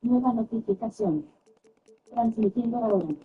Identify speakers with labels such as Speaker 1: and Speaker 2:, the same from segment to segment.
Speaker 1: Nueva notificación. Transmitiendo ahora.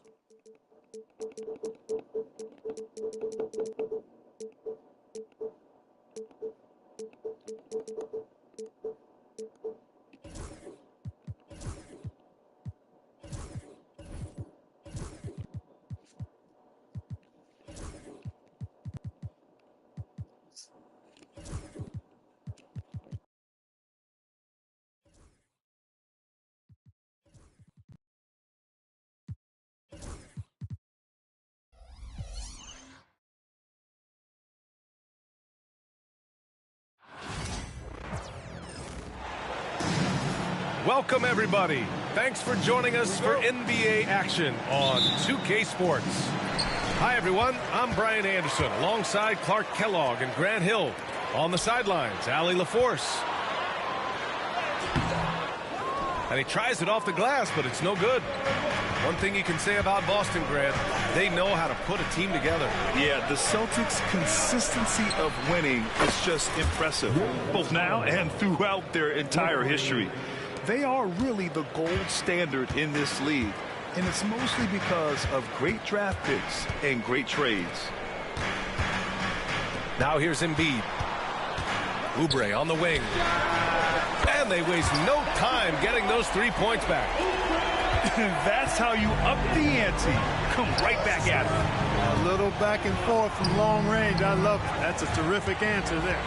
Speaker 2: Welcome, everybody. Thanks for joining us for NBA action on 2K Sports. Hi, everyone. I'm Brian Anderson alongside Clark Kellogg and Grant Hill. On the sidelines, Allie LaForce. And he tries it off the glass, but it's no good. One thing you can say about Boston, Grant, they know how to put a team together.
Speaker 3: Yeah, the Celtics' consistency of winning is just impressive, both now and throughout their entire history. They are really the gold standard in this league, and it's mostly because of great draft picks and great trades.
Speaker 2: Now here's Embiid. Oubre on the wing. And they waste no time getting those 3 points back.
Speaker 3: That's how you up the ante. Come right back at it.
Speaker 4: A little back and forth from long range. I love it. That's a terrific answer there.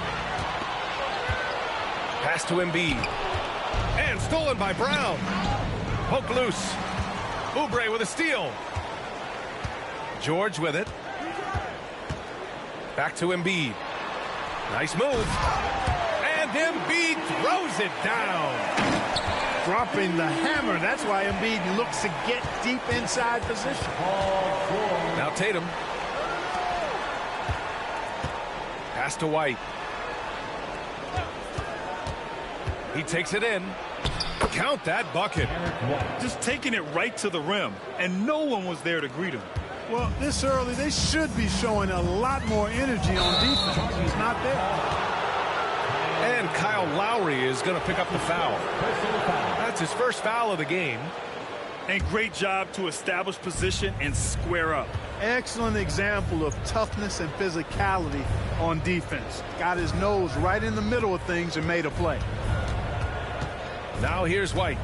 Speaker 2: Pass to Embiid. And stolen by Brown. Poke loose. Oubre with a steal. George with it. Back to Embiid. Nice move. And Embiid throws it down.
Speaker 4: Dropping the hammer. That's why Embiid looks to get deep inside position.
Speaker 2: Now Tatum. Pass to White. He takes it in. Count that bucket.
Speaker 3: Just taking it right to the rim, and no one was there to greet him.
Speaker 4: Well, this early, they should be showing a lot more energy on defense. He's not there.
Speaker 2: And Kyle Lowry is going to pick up the foul. That's his first foul of the game.
Speaker 3: And great job to establish position and square up.
Speaker 4: Excellent example of toughness and physicality on defense. Got his nose right in the middle of things and made a play.
Speaker 2: Now here's White.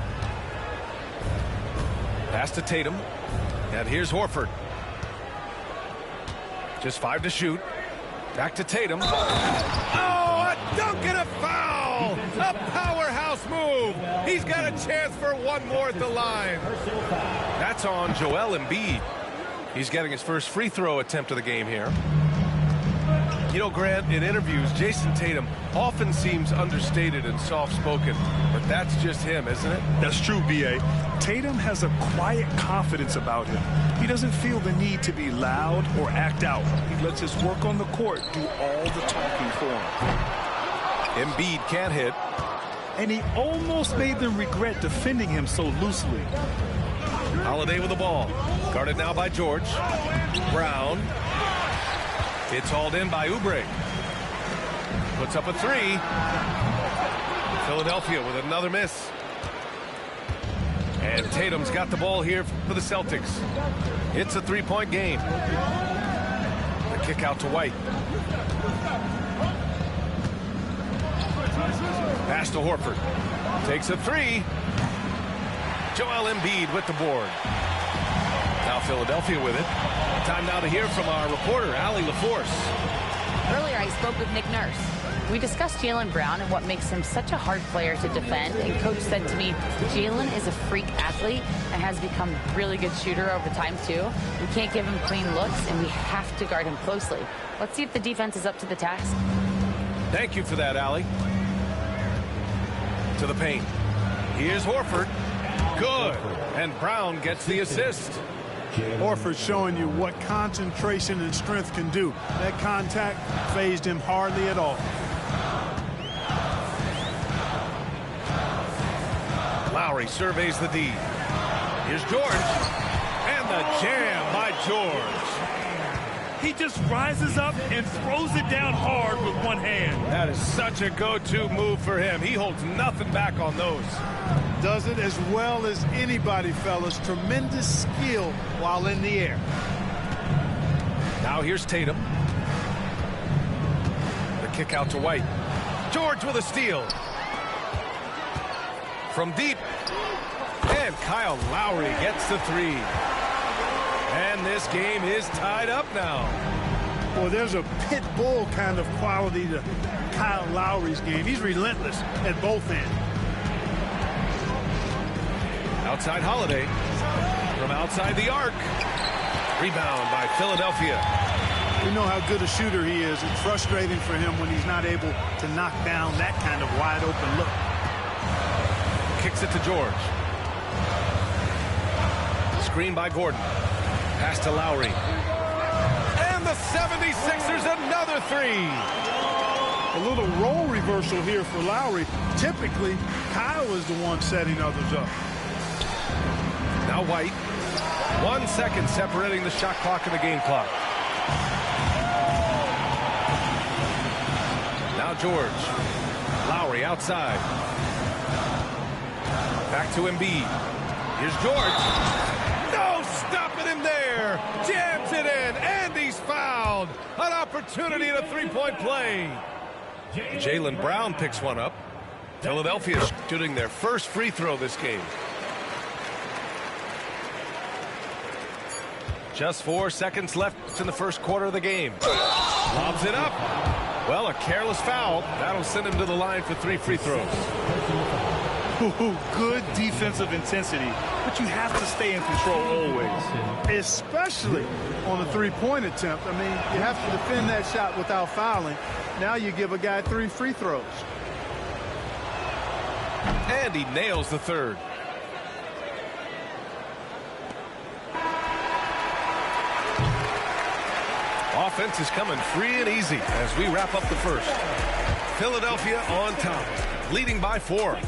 Speaker 2: Pass to Tatum. And here's Horford. Just 5 to shoot. Back to Tatum. Oh, a dunk and a foul! A powerhouse move! He's got a chance for one more at the line. That's on Joel Embiid. He's getting his first free throw attempt of the game here. You know, Grant, in interviews, Jason Tatum often seems understated and soft-spoken, but that's just him, isn't it?
Speaker 3: That's true, B.A. Tatum has a quiet confidence about him. He doesn't feel the need to be loud or act out. He lets his work on the court do all the talking for him.
Speaker 2: Embiid can't hit.
Speaker 3: And he almost made them regret defending him so loosely.
Speaker 2: Holiday with the ball. Guarded now by George. Brown. It's hauled in by Oubre. Puts up a three. Philadelphia with another miss. And Tatum's got the ball here for the Celtics. It's a three-point game. The kick out to White. Pass to Horford. Takes a three. Joel Embiid with the board. Now Philadelphia with it. Time now to hear from our reporter, Allie LaForce.
Speaker 5: Earlier, I spoke with Nick Nurse. We discussed Jaylen Brown and what makes him such a hard player to defend. And Coach said to me, Jaylen is a freak athlete and has become a really good shooter over time, too. We can't give him clean looks, and we have to guard him closely. Let's see if the defense is up to the task.
Speaker 2: Thank you for that, Allie. To the paint. Here's Horford. Good. And Brown gets the assist.
Speaker 4: Horford showing you what concentration and strength can do. That contact phased him hardly at all.
Speaker 2: Lowry surveys the D. Here's George. And the jam by George.
Speaker 3: He just rises up and throws it down hard with one hand.
Speaker 2: That is such a go-to move for him. He holds nothing back on those.
Speaker 4: Does it as well as anybody, fellas. Tremendous skill while in the air.
Speaker 2: Now here's Tatum. The kick out to White. George with a steal. From deep. And Kyle Lowry gets the three. And this game is tied up now.
Speaker 4: Well, there's a pit bull kind of quality to Kyle Lowry's game. He's relentless at both ends.
Speaker 2: Outside Holiday. From outside the arc. Rebound by Philadelphia.
Speaker 4: We know how good a shooter he is. It's frustrating for him when he's not able to knock down that kind of wide open look.
Speaker 2: Kicks it to George. Screen by Gordon. Pass to Lowry. And the 76ers another three.
Speaker 4: A little role reversal here for Lowry. Typically, Kyle is the one setting others up.
Speaker 2: Now White. 1 second separating the shot clock and the game clock. Now George. Lowry outside. Back to Embiid. Here's George. No, stopping him there. Jams it in, and he's fouled. An opportunity at a three-point play. Jaylen Brown picks one up. Philadelphia shooting their first free throw this game. Just 4 seconds left in the first quarter of the game. Lobs it up. Well, a careless foul. That'll send him to the line for 3 free throws.
Speaker 3: Good defensive intensity, but you have to stay in control always.
Speaker 4: Especially on a three-point attempt. I mean, you have to defend that shot without fouling. Now you give a guy 3 free throws.
Speaker 2: And he nails the third. Offense is coming free and easy as we wrap up the first. Philadelphia on top, leading by 4.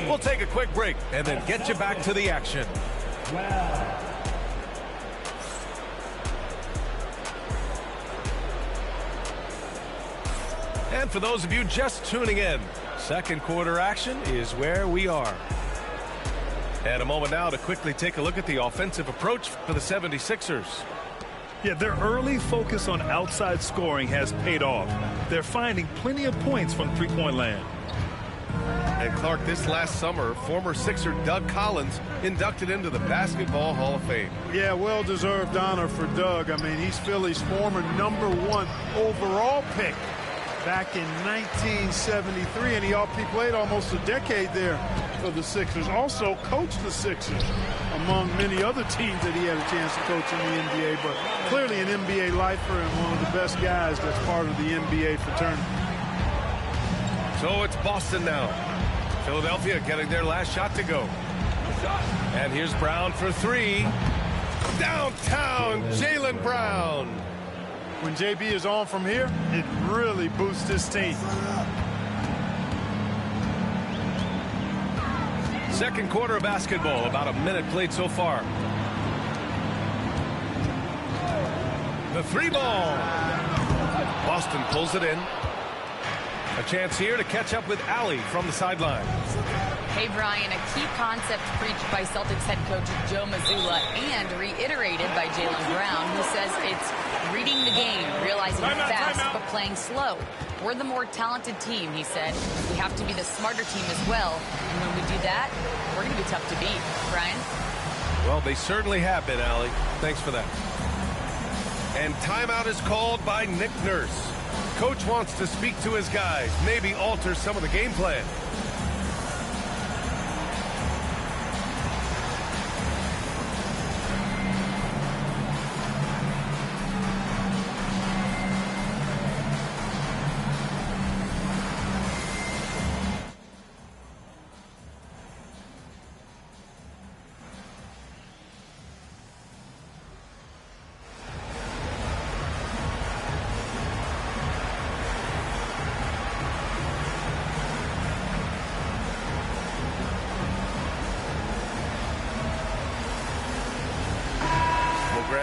Speaker 2: We'll take a quick break and then get you back to the action. And for those of you just tuning in, second quarter action is where we are. And a moment now to quickly take a look at the offensive approach for the 76ers.
Speaker 3: Yeah, their early focus on outside scoring has paid off. They're finding plenty of points from three-point land.
Speaker 2: And Clark, this last summer, former Sixer Doug Collins inducted into the Basketball Hall of Fame.
Speaker 4: Yeah, well-deserved honor for Doug. I mean, he's Philly's former #1 overall pick back in 1973, and he played almost a decade there for the Sixers. Also coached the Sixers, among many other teams that he had a chance to coach in the NBA, but clearly an NBA lifer and one of the best guys that's part of the NBA fraternity.
Speaker 2: So it's Boston now. Philadelphia getting their last shot to go. And here's Brown for 3. Downtown, Jaylen Brown.
Speaker 4: When JB is on from here, it really boosts his team.
Speaker 2: Second quarter of basketball, about a minute played so far. The 3 ball. Boston pulls it in. A chance here to catch up with Allie from the sideline.
Speaker 5: Hey, Brian, a key concept preached by Celtics head coach Joe Mazzulla and reiterated by Jaylen Brown, who says it's reading the game, realizing fast, but playing slow. We're the more talented team, he said. We have to be the smarter team as well. And when we do that, we're going to be tough to beat. Brian?
Speaker 2: Well, they certainly have been, Allie. Thanks for that. And timeout is called by Nick Nurse. Coach wants to speak to his guys, maybe alter some of the game plan.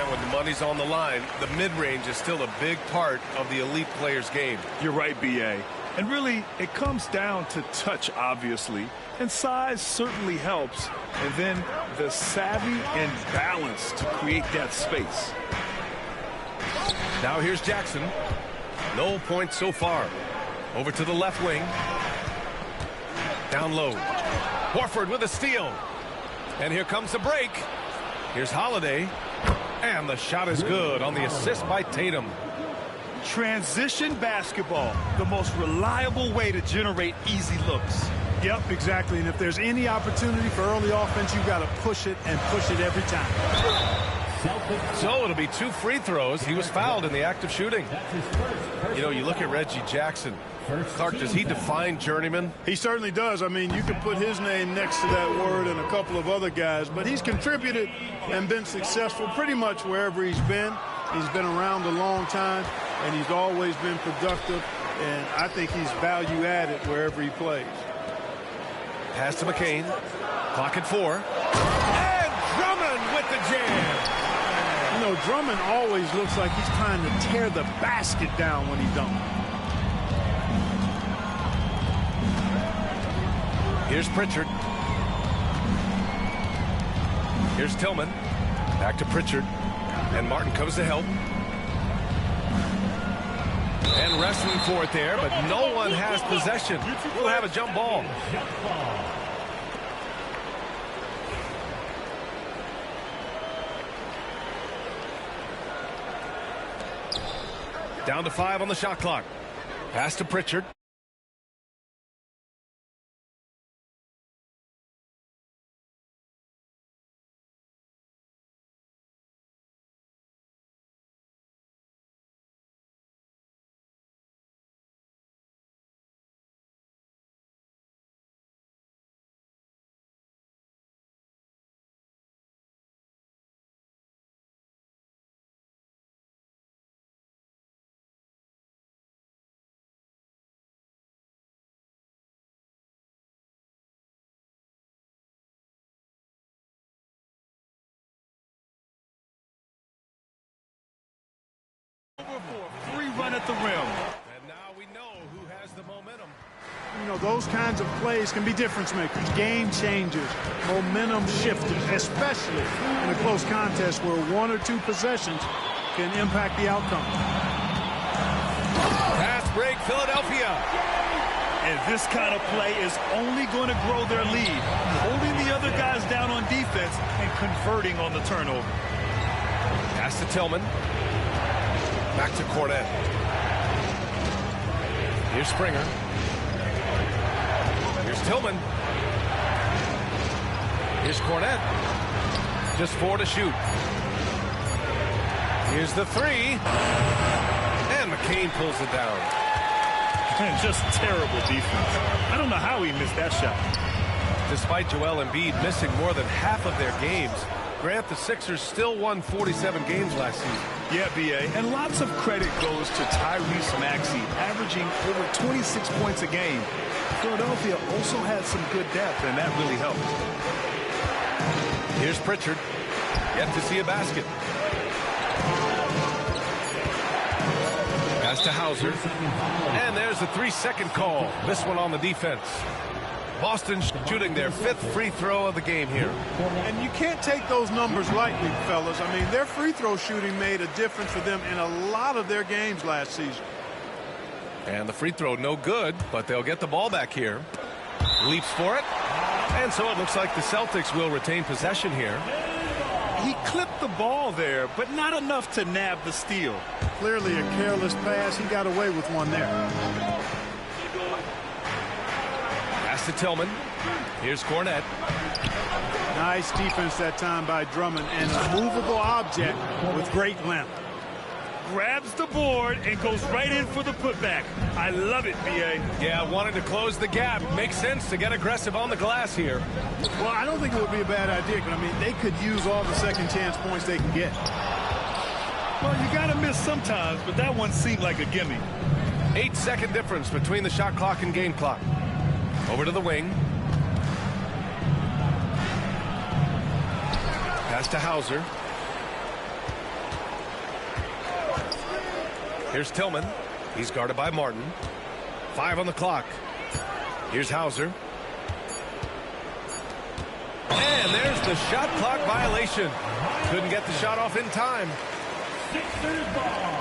Speaker 2: When the money's on the line, the mid-range is still a big part of the elite player's game.
Speaker 3: You're right, B.A. And really, it comes down to touch, obviously, and size certainly helps. And then the savvy and balance to create that space.
Speaker 2: Now here's Jackson. No points so far. Over to the left wing. Down low. Horford with a steal. And here comes the break. Here's Holiday. And the shot is good on the assist by Tatum.
Speaker 3: Transition basketball, the most reliable way to generate easy looks.
Speaker 4: Yep, exactly. And if there's any opportunity for early offense, you've got to push it and push it every time.
Speaker 2: So it'll be 2 free throws. He was fouled in the act of shooting. You know, you look at Reggie Jackson. Clark, does he define journeyman?
Speaker 4: He certainly does. I mean, you can put his name next to that word and a couple of other guys, but he's contributed and been successful pretty much wherever he's been. He's been around a long time, and he's always been productive, and I think he's value added wherever he plays.
Speaker 2: Pass to McCain. Clock at 4. And Drummond with the jam.
Speaker 4: You know, Drummond always looks like he's trying to tear the basket down when he dunks.
Speaker 2: Here's Pritchard. Here's Tillman. Back to Pritchard. And Martin comes to help. And wrestling for it there, but no one has possession. We'll have a jump ball. Down to 5 on the shot clock. Pass to Pritchard.
Speaker 3: Free run at the rim.
Speaker 2: And now we know who has the momentum.
Speaker 4: You know, those kinds of plays can be difference makers, game changers, momentum shifters, especially in a close contest where 1 or 2 possessions can impact the outcome.
Speaker 2: Pass break, Philadelphia.
Speaker 3: And this kind of play is only going to grow their lead, holding the other guys down on defense and converting on the turnover.
Speaker 2: Pass to Tillman. Back to Cornette. Here's Springer. Here's Tillman. Here's Cornette. Just 4 to shoot. Here's the 3. And McCain pulls it down.
Speaker 3: And just terrible defense. I don't know how he missed that shot.
Speaker 2: Despite Joel Embiid missing more than half of their games, Grant, the Sixers still won 47 games last season.
Speaker 3: Yeah, B.A. And lots of credit goes to Tyrese Maxey, averaging over 26 points a game. Philadelphia also had some good depth, and that really helped.
Speaker 2: Here's Pritchard. Yet to see a basket. Pass to Hauser. And there's the 3-second call. This one on the defense. Boston shooting their 5th free throw of the game here.
Speaker 4: And you can't take those numbers lightly, fellas. I mean, their free throw shooting made a difference for them in a lot of their games last season.
Speaker 2: And the free throw no good, but they'll get the ball back here. Leaps for it. And so it looks like the Celtics will retain possession here.
Speaker 3: He clipped the ball there, but not enough to nab the steal.
Speaker 4: Clearly a careless pass. He got away with one there.
Speaker 2: Pass to Tillman. Here's Cornette.
Speaker 4: Nice defense that time by Drummond, and a movable object with great length.
Speaker 3: Grabs the board and goes right in for the putback. I love it, B.A.
Speaker 2: Yeah, wanting to close the gap. Makes sense to get aggressive on the glass here.
Speaker 4: Well, I don't think it would be a bad idea, but I mean, they could use all the second chance points they can get.
Speaker 3: Well, you got to miss sometimes, but that one seemed like a gimme.
Speaker 2: 8-second difference between the shot clock and game clock. Over to the wing. Pass to Hauser. Here's Tillman. He's guarded by Martin. 5 on the clock. Here's Hauser. And there's the shot clock violation. Couldn't get the shot off in time.
Speaker 6: Sixers ball.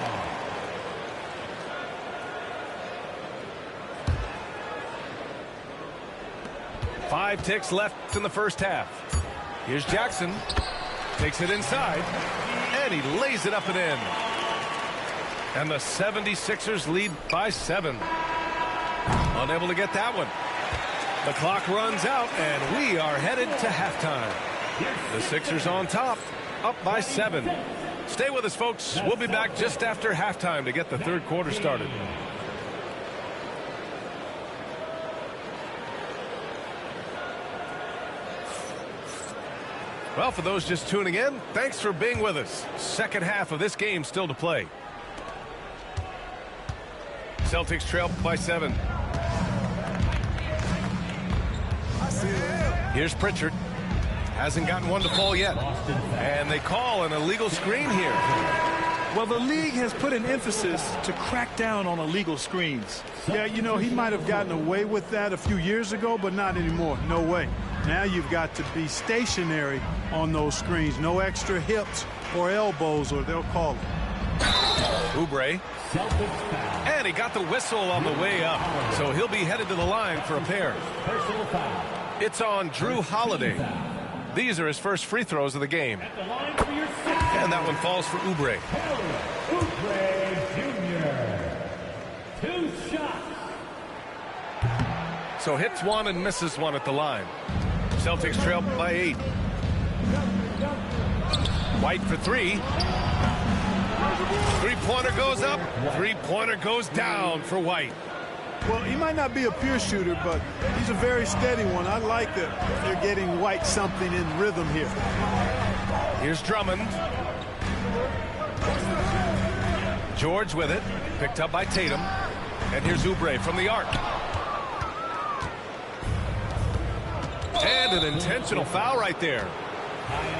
Speaker 2: Five ticks left in the first half. Here's Jackson. Takes it inside. And he lays it up and in. And the 76ers lead by 7. Unable to get that one. The clock runs out, and we are headed to halftime. The Sixers on top, up by 7. Stay with us, folks. We'll be back just after halftime to get the third quarter started. Well, for those just tuning in, thanks for being with us. Second half of this game still to play. Celtics trail by 7. Here's Pritchard. Hasn't gotten one to fall yet. And they call an illegal screen here.
Speaker 3: Well, the league has put an emphasis to crack down on illegal screens.
Speaker 4: Yeah, you know, he might have gotten away with that a few years ago, but not anymore. No way. Now you've got to be stationary on those screens. No extra hips or elbows, or they'll call it.
Speaker 2: Oubre. And he got the whistle on the way up. So he'll be headed to the line for a pair. It's on Drew Holiday. These are his first free throws of the game. And that one falls for Oubre.
Speaker 6: Oubre Jr. 2 shots.
Speaker 2: So hits one and misses one at the line. Celtics trail by 8. White for 3. Three-pointer goes up. Three-pointer goes down for White.
Speaker 4: Well, he might not be a pure shooter, but he's a very steady one. I like that they're getting White something in rhythm here.
Speaker 2: Here's Drummond. George with it. Picked up by Tatum. And here's Oubre from the arc. And an intentional foul right there.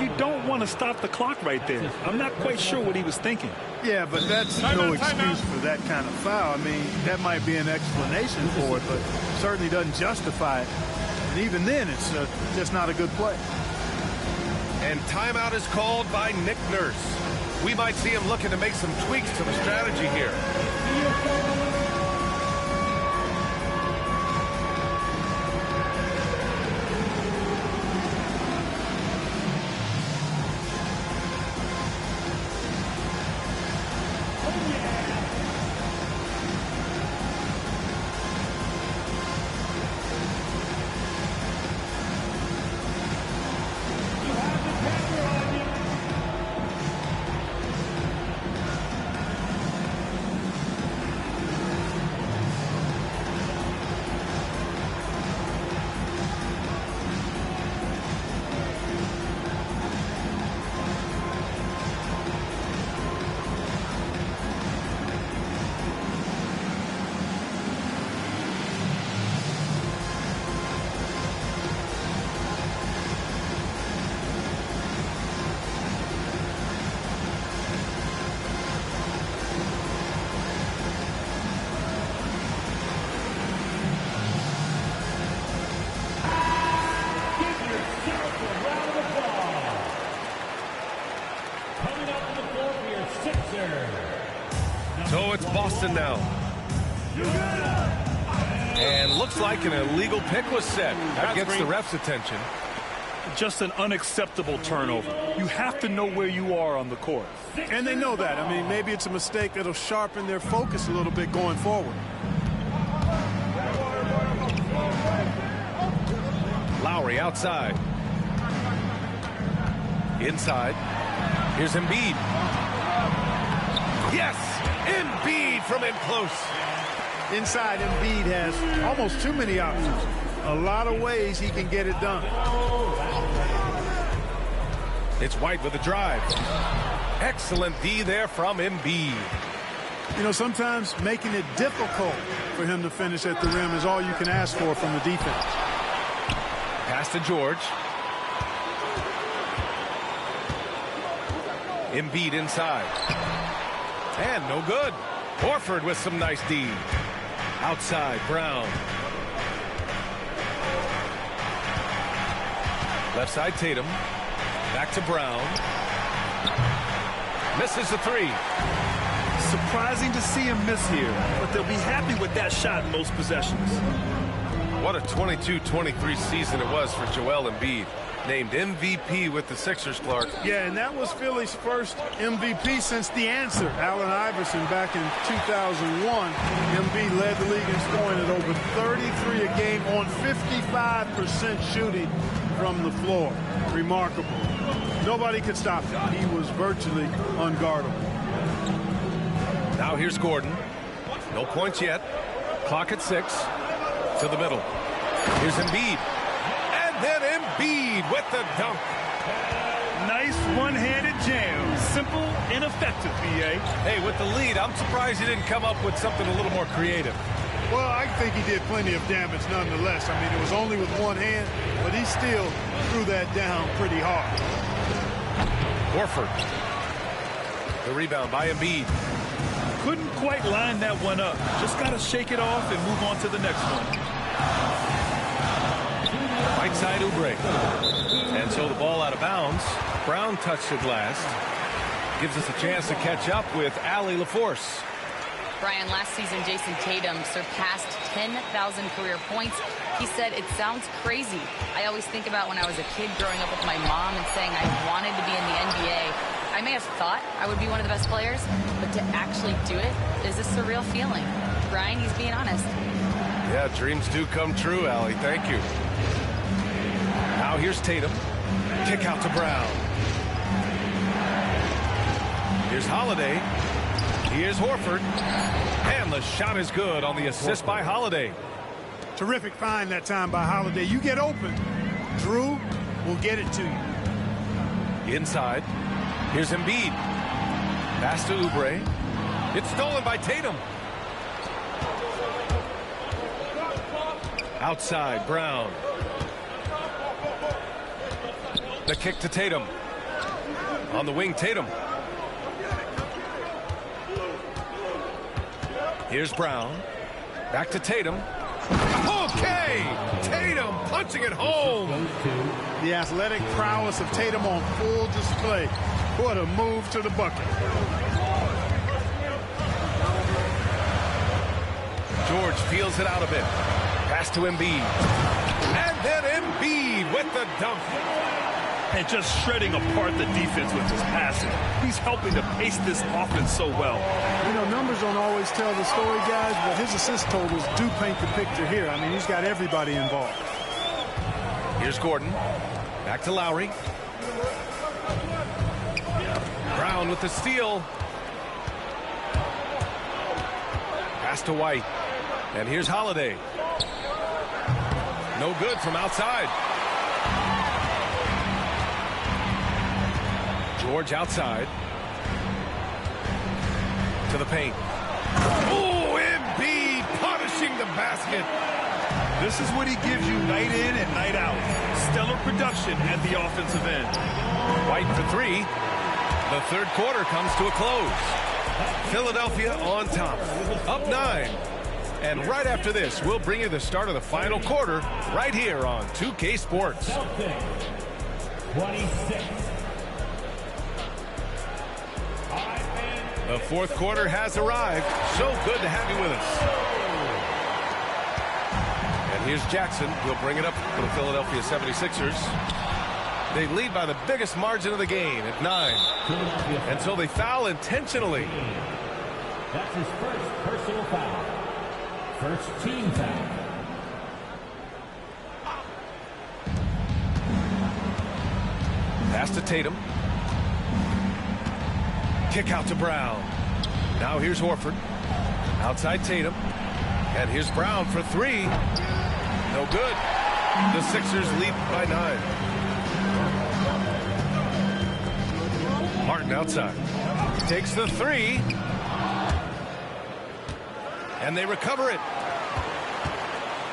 Speaker 3: You don't want to stop the clock right there. I'm not quite sure what he was thinking.
Speaker 4: Yeah, but that's no excuse for that kind of foul. I mean, that might be an explanation for it, but certainly doesn't justify it. And even then, it's just not a good play.
Speaker 2: And timeout is called by Nick Nurse. We might see him looking to make some tweaks to the strategy here. So it's Boston now. And looks like an illegal pick was set. That gets the ref's attention.
Speaker 3: Just an unacceptable turnover. You have to know where you are on the court.
Speaker 4: And they know that. I mean, maybe it's a mistake that'll sharpen their focus a little bit going forward.
Speaker 2: Lowry outside. Inside. Here's Embiid. Yes! Embiid from in close.
Speaker 4: Inside, Embiid has almost too many options. A lot of ways he can get it done.
Speaker 2: It's White with a drive. Excellent D there from Embiid.
Speaker 4: You know, sometimes making it difficult for him to finish at the rim is all you can ask for from the defense.
Speaker 2: Pass to George. Embiid inside. And no good. Horford with some nice D. Outside, Brown. Left side, Tatum. Back to Brown. Misses the three.
Speaker 3: Surprising to see him miss here, but they'll be happy with that shot in most possessions.
Speaker 2: What a 22-23 season it was for Joel Embiid. Named MVP with the Sixers, Clark.
Speaker 4: Yeah, and that was Philly's first MVP since the answer. Allen Iverson back in 2001. Embiid led the league in scoring at over 33 a game on 55% shooting from the floor. Remarkable. Nobody could stop him. He was virtually unguardable.
Speaker 2: Now here's Gordon. No points yet. Clock at 6. To the middle. Here's Embiid. And then Embiid with the dunk.
Speaker 3: Nice one-handed jam. Simple and effective, B.A.
Speaker 2: Hey, with the lead, I'm surprised he didn't come up with something a little more creative.
Speaker 4: Well, I think he did plenty of damage nonetheless. I mean, it was only with one hand, but he still threw that down pretty hard.
Speaker 2: Horford. The rebound by Embiid.
Speaker 3: Couldn't quite line that one up. Just got to shake it off and move on to the next one.
Speaker 2: Right side, Oubre. And so the ball out of bounds. Brown touched it last. Gives us a chance to catch up with Allie LaForce.
Speaker 5: Brian, last season, Jason Tatum surpassed 10,000 career points. He said, it sounds crazy. I always think about when I was a kid growing up with my mom and saying I wanted to be in the NBA. I may have thought I would be one of the best players, but to actually do it is a surreal feeling. Brian, he's being honest.
Speaker 2: Yeah, dreams do come true, Allie. Thank you. Now here's Tatum. Kick out to Brown. Here's Holiday. Here's Horford. And the shot is good on the assist by Holiday.
Speaker 4: Terrific find that time by Holiday. You get open, Drew will get it to you.
Speaker 2: Inside. Here's Embiid. Pass to Oubre. It's stolen by Tatum. Outside, Brown. The kick to Tatum. On the wing, Tatum. Here's Brown. Back to Tatum. Okay! Tatum punching it home.
Speaker 4: The athletic prowess of Tatum on full display. What a move to the bucket.
Speaker 2: George feels it out a bit. Pass to Embiid. And then Embiid with the dunk.
Speaker 3: And just shredding apart the defense with his passing. He's helping to pace this offense so well.
Speaker 4: You know, numbers don't always tell the story, guys, but his assist totals do paint the picture here. I mean, he's got everybody involved.
Speaker 2: Here's Gordon. Back to Lowry. Brown with the steal. Pass to White. And here's Holiday. No good from outside. George outside. To the paint. Oh, Embiid punishing the basket.
Speaker 3: This is what he gives you night in and night out. Stellar production at the offensive end.
Speaker 2: White for three. The third quarter comes to a close. Philadelphia on top. Up 9. And right after this, we'll bring you the start of the final quarter right here on 2K Sports.
Speaker 6: 26.
Speaker 2: The fourth quarter has arrived. So good to have you with us. And here's Jackson. He'll bring it up for the Philadelphia 76ers. They lead by the biggest margin of the game at 9. And so they foul intentionally.
Speaker 6: That's his first personal foul. First team foul.
Speaker 2: Pass to Tatum. Kick out to Brown. Now here's Horford. Outside Tatum. And here's Brown for three. No good. The Sixers lead by 9. Martin outside. Takes the three. And they recover it.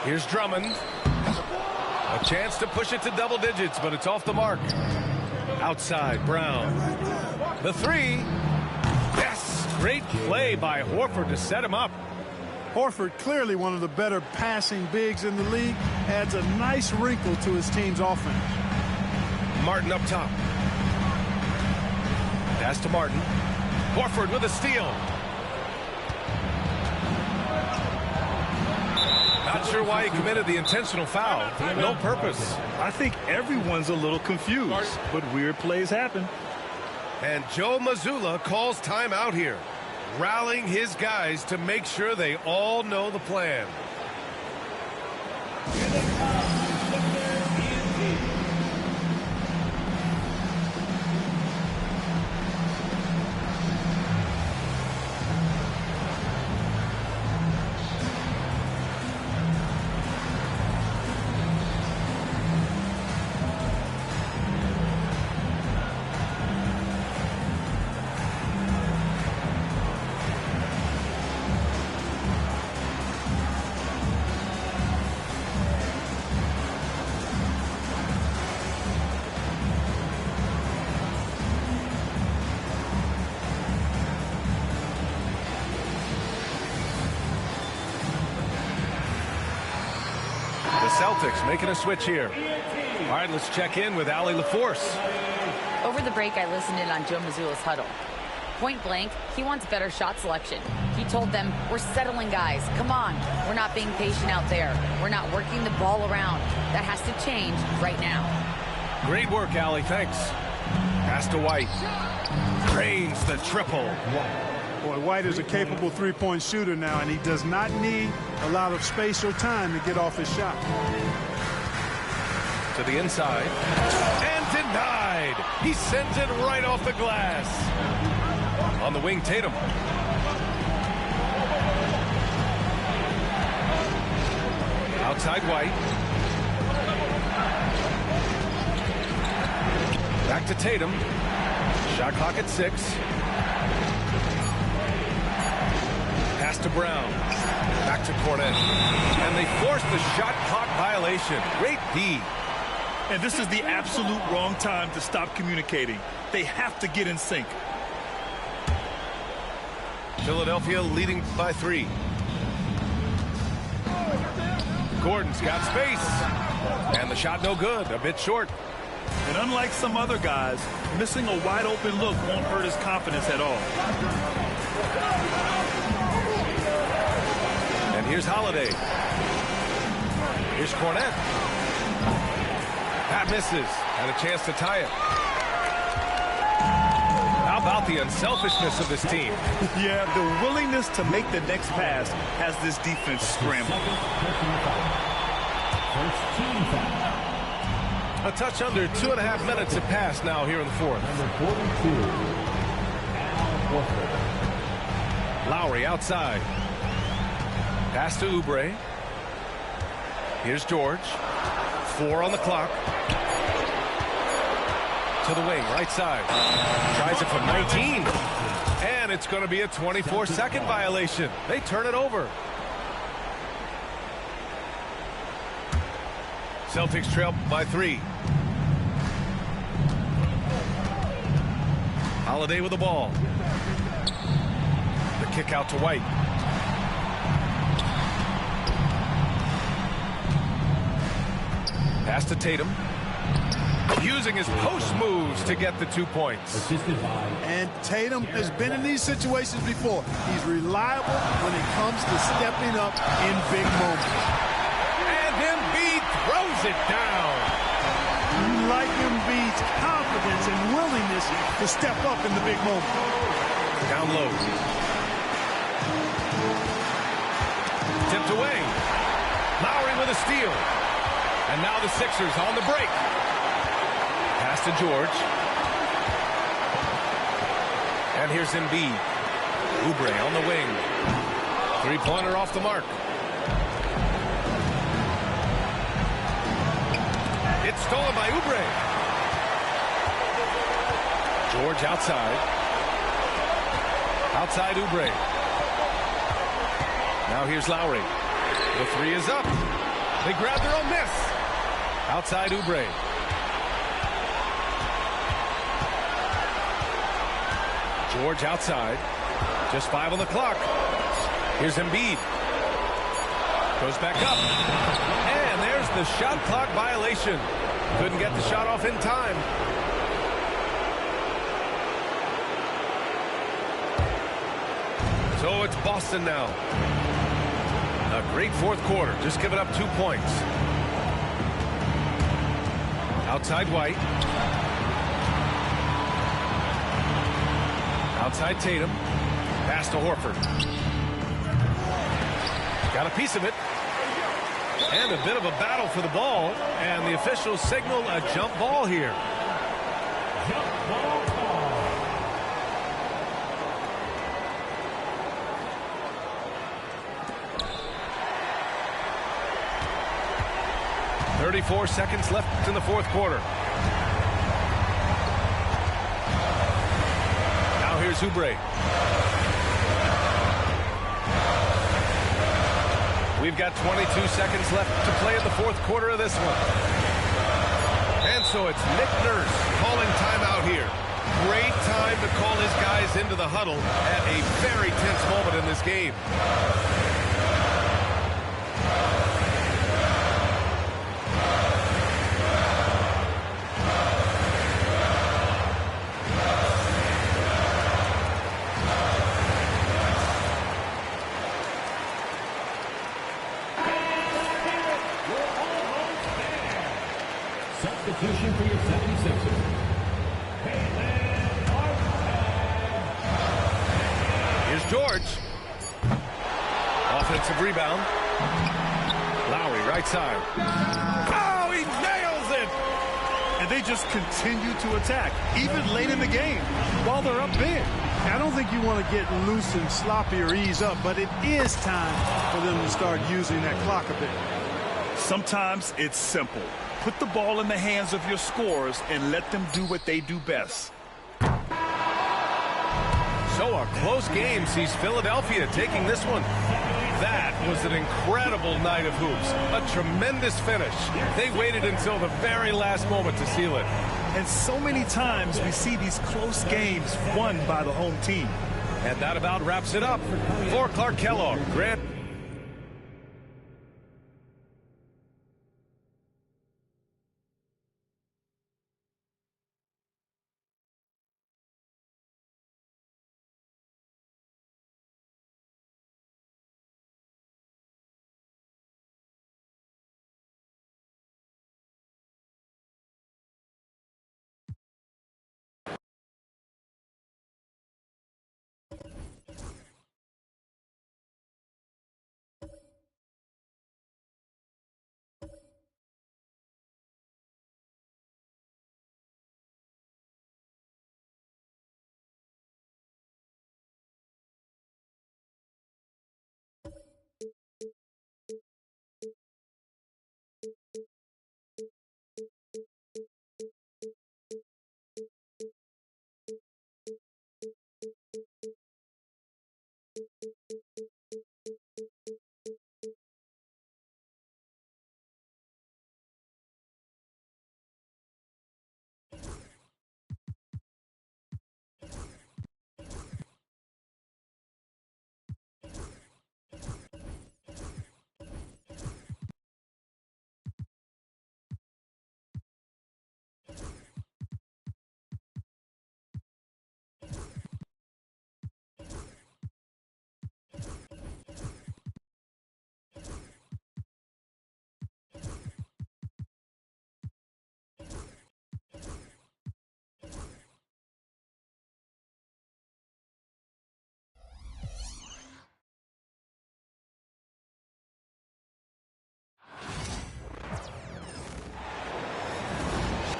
Speaker 2: Here's Drummond. A chance to push it to double digits, but it's off the mark. Outside, Brown. The three. Yes, great play by Horford to set him up.
Speaker 4: Horford, clearly one of the better passing bigs in the league, adds a nice wrinkle to his team's offense.
Speaker 2: Martin up top. Pass to Martin. Horford with a steal. Not sure why he committed the intentional foul. No purpose.
Speaker 3: I think everyone's a little confused, but weird plays happen.
Speaker 2: And Joe Mazzulla calls timeout here, rallying his guys to make sure they all know the plan. Celtics making a switch here. All right, let's check in with Allie LaForce.
Speaker 5: Over the break, I listened in on Joe Mazzulla's huddle. Point blank, he wants better shot selection. He told them, we're settling, guys. Come on. We're not being patient out there. We're not working the ball around. That has to change right now.
Speaker 2: Great work, Allie. Thanks. Pass to White. Drains the triple.
Speaker 4: Boy, White is a capable three-point shooter now, and he does not need a lot of space or time to get off his shot.
Speaker 2: To the inside. And denied. He sends it right off the glass. On the wing, Tatum. Outside White. Back to Tatum. Shot clock at 6. Pass to Brown. Back to Cornet. And they force the shot clock violation. Great D.
Speaker 3: And this is the absolute wrong time to stop communicating. They have to get in sync.
Speaker 2: Philadelphia leading by 3. Gordon's got space. And the shot no good. A bit short.
Speaker 3: And unlike some other guys, missing a wide open look won't hurt his confidence at all.
Speaker 2: And here's Holiday. Here's Cornet. That misses. And a chance to tie it. How about the unselfishness of this team?
Speaker 3: Yeah, the willingness to make the next pass has this defense scrambling.
Speaker 2: A touch under 2.5 minutes have passed now here in the fourth. Lowry outside. Pass to Oubre. Here's George. 4 on the clock. To the wing, right side. Tries it from 19. And it's going to be a 24-second violation. They turn it over. Celtics trail by 3. Holiday with the ball. The kick out to White. Pass to Tatum. Using his post moves to get the 2 points.
Speaker 4: And Tatum has been in these situations before. He's reliable when it comes to stepping up in big moments.
Speaker 2: And Embiid throws it down.
Speaker 4: You like Embiid's confidence and willingness to step up in the big moment.
Speaker 2: Down low. Tipped away. Lowry with a steal. And now the Sixers on the break. Pass to George. And here's Embiid. Oubre on the wing. Three-pointer off the mark. It's stolen by Oubre. George outside. Outside Oubre. Now here's Lowry. The 3 is up. They grab their own miss. Outside Oubre. George outside. Just 5 on the clock. Here's Embiid. Goes back up. And there's the shot clock violation. Couldn't get the shot off in time. So it's Boston now. A great fourth quarter. Just giving up 2 points. Outside White. Outside Tatum. Pass to Horford. Got a piece of it. And a bit of a battle for the ball. And the officials signal a jump ball here.
Speaker 6: Jump ball call.
Speaker 2: 34 seconds left in the fourth quarter. Now here's Oubre. We've got 22 seconds left to play in the fourth quarter of this one. And so it's Nick Nurse calling timeout here. Great time to call his guys into the huddle at a very tense moment in this game.
Speaker 6: Substitution for your 76ers.
Speaker 2: Here's George. Offensive rebound. Lowry, right side. Oh, he nails it!
Speaker 4: And they just continue to attack, even late in the game, while they're up big. I don't think you want to get loose and sloppy or ease up, but it is time for them to start using that clock a bit.
Speaker 3: Sometimes it's simple. Put the ball in the hands of your scorers and let them do what they do best.
Speaker 2: So a close game sees Philadelphia taking this one. That was an incredible night of hoops. A tremendous finish. They waited until the very last moment to seal it.
Speaker 3: And so many times we see these close games won by the home team.
Speaker 2: And that about wraps it up. For Clark Kellogg, Grant.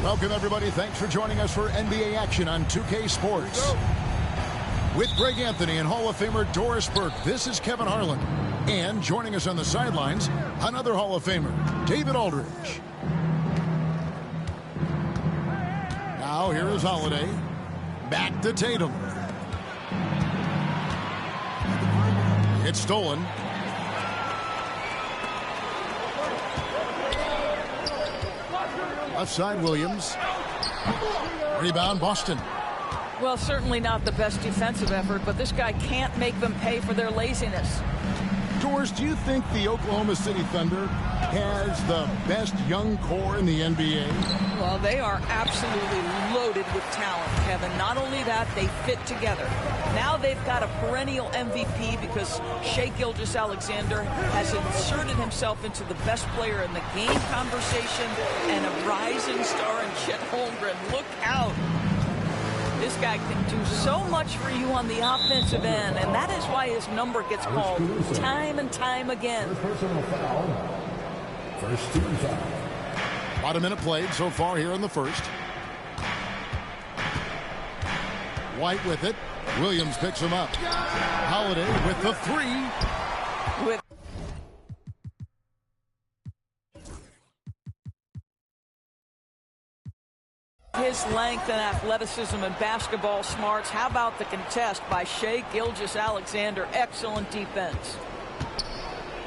Speaker 7: Welcome, everybody. Thanks for joining us for NBA action on 2K Sports. With Greg Anthony and Hall of Famer Doris Burke, this is Kevin Harlan. And joining us on the sidelines, another Hall of Famer, David Aldridge. Now here is Holiday. Back to Tatum. It's stolen. Left side, Williams. Rebound, Boston.
Speaker 8: Well, certainly not the best defensive effort, but this guy can't make them pay for their laziness.
Speaker 7: Doris, do you think the Oklahoma City Thunder has the best young core in the NBA?
Speaker 8: Well, they are absolutely loaded with talent, Kevin. Not only that, they fit together. Now they've got a perennial MVP because Shai Gilgeous-Alexander has inserted himself into the best player in the game conversation, and a rising star in Chet Holmgren. Look out. This guy can do so much for you on the offensive end, and that is why his number gets called time and time again.
Speaker 6: Personal foul. First team foul.
Speaker 7: About a minute played so far here in the first. White with it. Williams picks him up. Holiday with the three.
Speaker 8: With his length and athleticism and basketball smarts, how about the contest by Shai Gilgeous-Alexander? Excellent defense.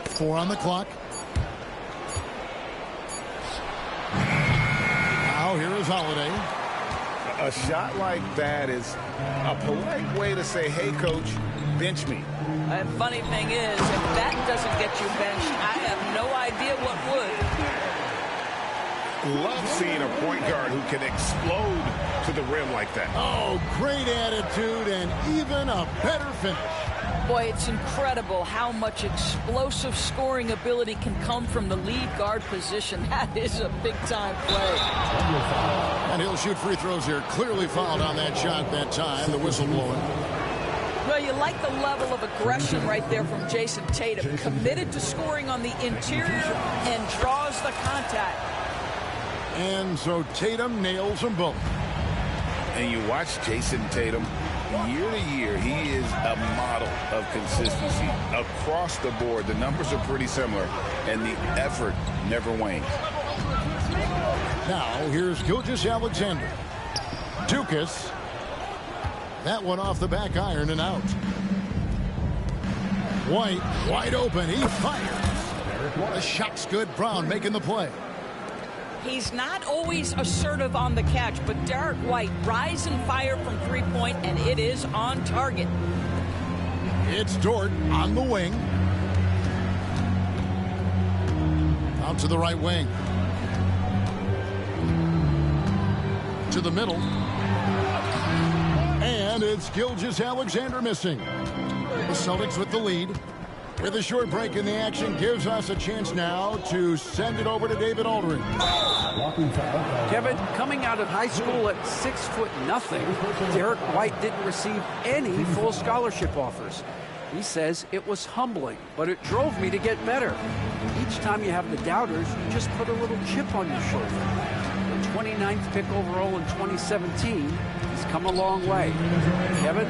Speaker 7: 4 on the clock. Now here is Holiday.
Speaker 9: A shot like that is a polite way to say, hey, coach, bench me.
Speaker 8: And funny thing is, if that doesn't get you benched, I have no idea what would.
Speaker 9: Love seeing a point guard who can explode to the rim like that.
Speaker 7: Oh, great attitude and even a better finish.
Speaker 8: Boy, it's incredible how much explosive scoring ability can come from the lead guard position. That is a big-time play.
Speaker 7: And he'll shoot free throws here. Clearly fouled on that shot that time. The whistle blowing.
Speaker 8: Well, you like the level of aggression right there from Jason Tatum. Committed to scoring on the interior and draws the contact.
Speaker 7: And so Tatum nails them both.
Speaker 9: And you watch Jason Tatum, year to year, he is a model of consistency. Across the board, the numbers are pretty similar, and the effort never wanes.
Speaker 7: Now, here's Gilgeous-Alexander. Dukas. That one off the back iron and out. White, wide open. He fires. The shot's good. Brown making the play.
Speaker 8: He's not always assertive on the catch, but Derek White rise and fire from three-point, and it is on target.
Speaker 7: It's Dort on the wing. Out to the right wing. To the middle. And it's Gilgeous-Alexander missing. The Celtics with the lead. With a short break in the action, gives us a chance now to send it over to David Aldridge.
Speaker 10: Kevin, coming out of high school at 6'0", Derek White didn't receive any full scholarship offers. He says it was humbling, but it drove me to get better. Each time you have the doubters, you just put a little chip on your shoulder. The 29th pick overall in 2017, he's come a long way. Kevin,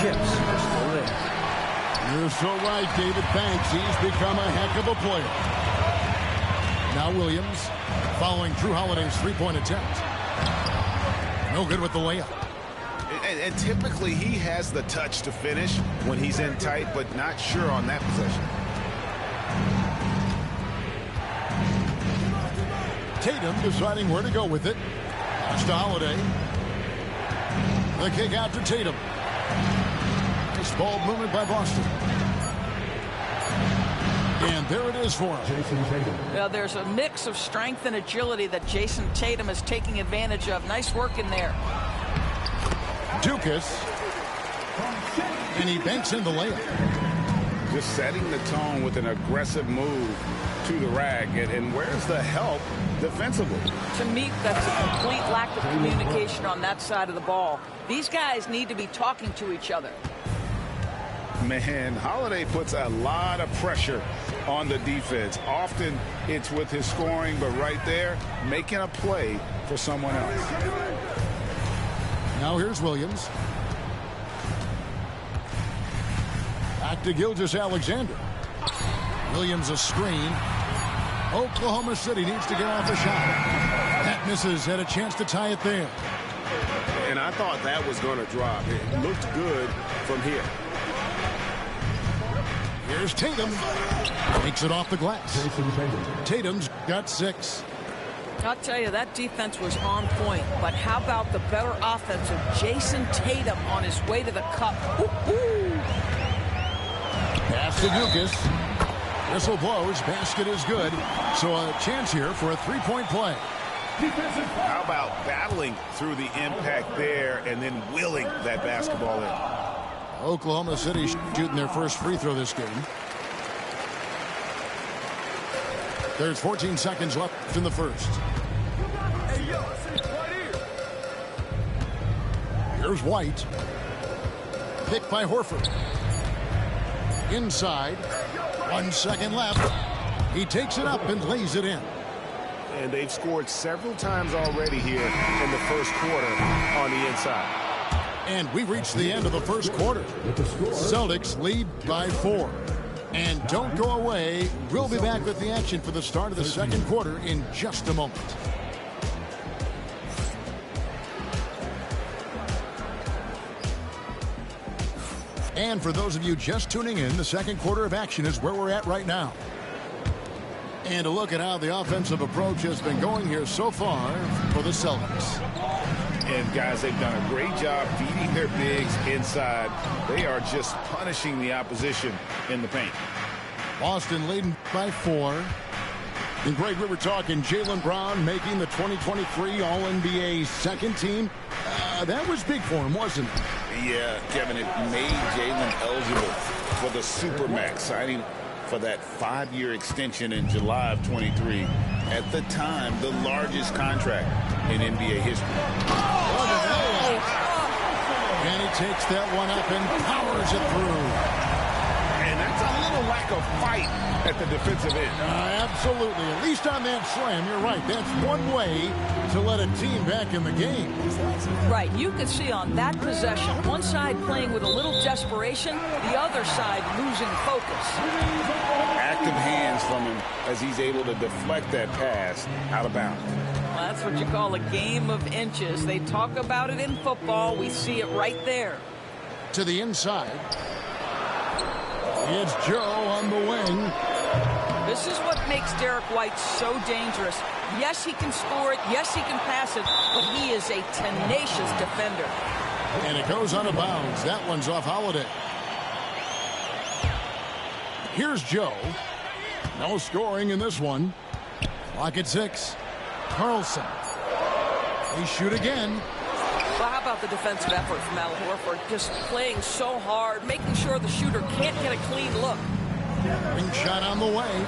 Speaker 10: chips are still there.
Speaker 7: You're so right, David Banks. He's become a heck of a player. Now Williams following Drew Holiday's three-point attempt. No good with the layup.
Speaker 9: And typically he has the touch to finish when he's in tight, but not sure on that possession.
Speaker 7: Tatum deciding where to go with it. Pass to Holiday. The kick out to Tatum. Nice ball movement by Boston. And there it is for him.
Speaker 8: Now there's a mix of strength and agility that Jason Tatum is taking advantage of. Nice work in there.
Speaker 7: Dukas. And he banks in the layup.
Speaker 9: Just setting the tone with an aggressive move to the rack. And where's the help defensively?
Speaker 8: To me, that's a complete lack of communication on that side of the ball. These guys need to be talking to each other.
Speaker 9: Man, Holiday puts a lot of pressure on the defense. Often it's with his scoring, but right there, making a play for someone else.
Speaker 7: Now here's Williams. Back to Gilgeous-Alexander. Williams a screen. Oklahoma City needs to get off a shot. That misses. Had a chance to tie it there.
Speaker 9: And I thought that was going to drop. It looked good from here.
Speaker 7: Here's Tatum. Takes it off the glass. Tatum's got 6.
Speaker 8: I'll tell you, that defense was on point. But how about the better offense of Jason Tatum on his way to the cup? Ooh, ooh.
Speaker 7: Pass to Lucas. Whistle blows. Basket is good. So a chance here for a three-point play.
Speaker 9: How about battling through the impact there and then willing that basketball in?
Speaker 7: Oklahoma City shooting their first free throw this game. There's 14 seconds left in the first. Here's White. Picked by Horford. Inside. 1 second left. He takes it up and lays it in.
Speaker 9: And they've scored several times already here in the first quarter on the inside.
Speaker 7: And we've reached the end of the first quarter. Celtics lead by 4. And don't go away. We'll be back with the action for the start of the second quarter in just a moment. And for those of you just tuning in, the second quarter of action is where we're at right now. And a look at how the offensive approach has been going here so far for the Celtics.
Speaker 9: And guys, they've done a great job feeding their bigs inside. They are just punishing the opposition in the paint.
Speaker 7: Boston leading by 4. And Greg, we were talking Jaylen Brown making the 2023 All-NBA second team. That was big for him, wasn't it?
Speaker 9: Yeah, Kevin, it made Jaylen eligible for the Supermax, signing for that 5-year extension in July of 23. At the time, the largest contract in NBA history.
Speaker 7: And he takes that one up and powers it through.
Speaker 9: And that's a little lack of fight at the defensive end.
Speaker 7: Absolutely. At least on that slam, you're right. That's one way to let a team back in the game.
Speaker 8: Right. You could see on that possession, one side playing with a little desperation, the other side losing focus.
Speaker 9: Active hands from him as he's able to deflect that pass out of bounds.
Speaker 8: Well, that's what you call a game of inches. They talk about it in football. We see it right there.
Speaker 7: To the inside. It's Joe on the wing.
Speaker 8: This is what makes Derek White so dangerous. Yes, he can score it. Yes, he can pass it. But he is a tenacious defender.
Speaker 7: And it goes out of bounds. That one's off Holiday. Here's Joe. No scoring in this one. Clock at 6. Carlson. They shoot again.
Speaker 8: Well, how about the defensive effort from Al Horford? Just playing so hard, making sure the shooter can't get a clean look.
Speaker 7: Ring shot on the way.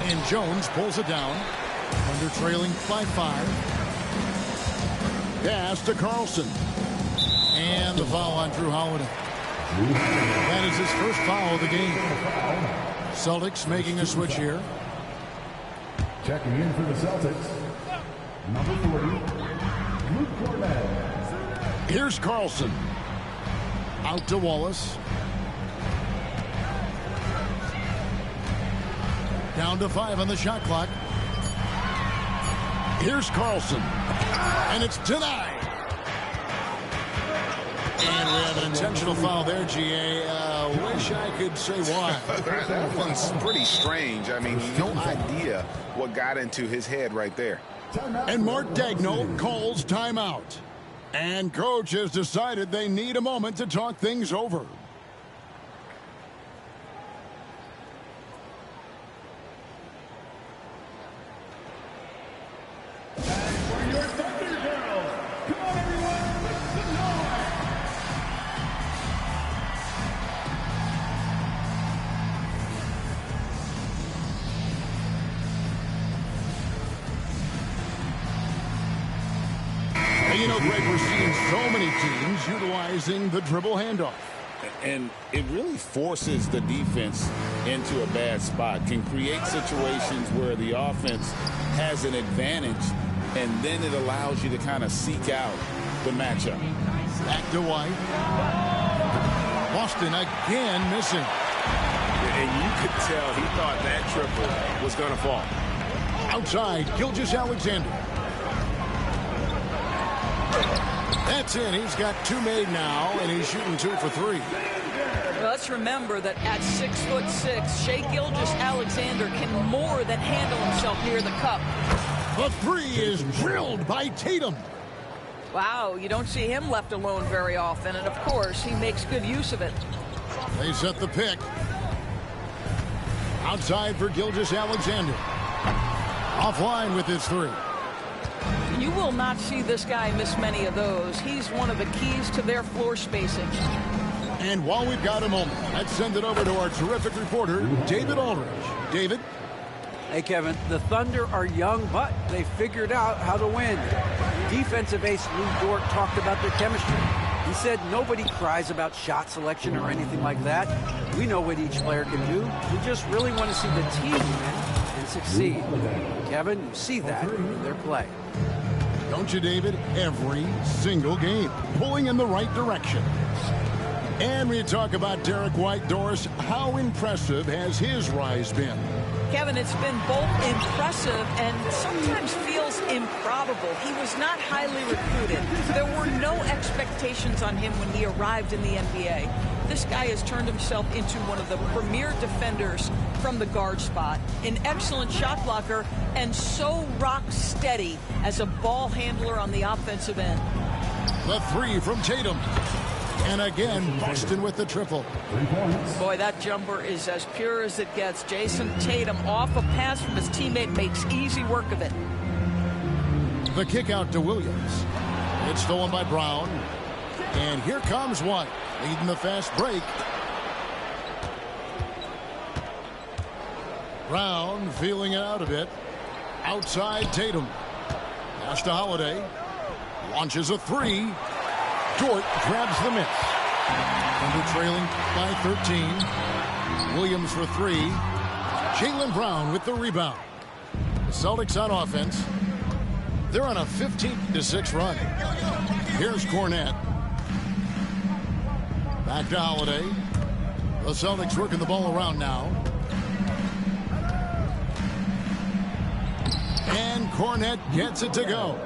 Speaker 7: And Jones pulls it down. Under trailing by 5. Pass to Carlson. And the foul on Drew Holiday. That is his first foul of the game. Celtics making a switch here.
Speaker 6: Checking in for the Celtics, number 40, Luke Cornett.
Speaker 7: Here's Carlson. Out to Wallace. Down to 5 on the shot clock. Here's Carlson. And it's denied. And we have an intentional foul there, GA. Wish I could say why.
Speaker 9: That one's pretty strange. I mean, no idea what got into his head right there.
Speaker 7: And Mark Daigneault calls timeout. And coach has decided they need a moment to talk things over. You know, Greg, we're seeing so many teams utilizing the dribble handoff.
Speaker 9: And it really forces the defense into a bad spot. Can create situations where the offense has an advantage, and then it allows you to kind of seek out the matchup.
Speaker 7: Back to White. Boston again missing.
Speaker 9: And you could tell he thought that triple was going to fall.
Speaker 7: Outside, Gilgeous-Alexander. That's in. He's got 2 made now, and he's shooting 2 for 3.
Speaker 8: Well, let's remember that at 6'6", Shai Gilgeous-Alexander can more than handle himself near the cup.
Speaker 7: The 3 is drilled by Tatum.
Speaker 8: Wow, you don't see him left alone very often, and of course, he makes good use of it.
Speaker 7: They set the pick. Outside for Gilgeous-Alexander. Offline with his three.
Speaker 8: You will not see this guy miss many of those. He's one of the keys to their floor spacing.
Speaker 7: And while we've got a moment, let's send it over to our terrific reporter, David Aldridge. David?
Speaker 10: Hey, Kevin, the Thunder are young, but they figured out how to win. Defensive ace Lou Dort talked about their chemistry. He said nobody cries about shot selection or anything like that. We know what each player can do. We just really want to see the team win and succeed. Kevin, you see that in their play.
Speaker 7: Don't you, David? Every single game, pulling in the right direction. And we talk about Derek White. Doris, how impressive has his rise been?
Speaker 8: Kevin, it's been both impressive and sometimes feels improbable. He was not highly recruited. There were no expectations on him when he arrived in the NBA. This guy has turned himself into one of the premier defenders from the guard spot, an excellent shot blocker, and so rock steady as a ball handler on the offensive end.
Speaker 7: The three from Tatum. And again, Boston with the triple.
Speaker 8: Boy, that jumper is as pure as it gets. Jason Tatum off a pass from his teammate makes easy work of it.
Speaker 7: The kick out to Williams. It's stolen by Brown. And here comes White, leading the fast break. Brown feeling it out a bit. Outside Tatum. Pass to Holiday. Launches a three. Dort grabs the miss. Thunder trailing by 13. Williams for three. Jaylen Brown with the rebound. The Celtics on offense. They're on a 15-6 run. Here's Cornette. Back to Holiday. The Celtics working the ball around now. And Cornette gets it to go.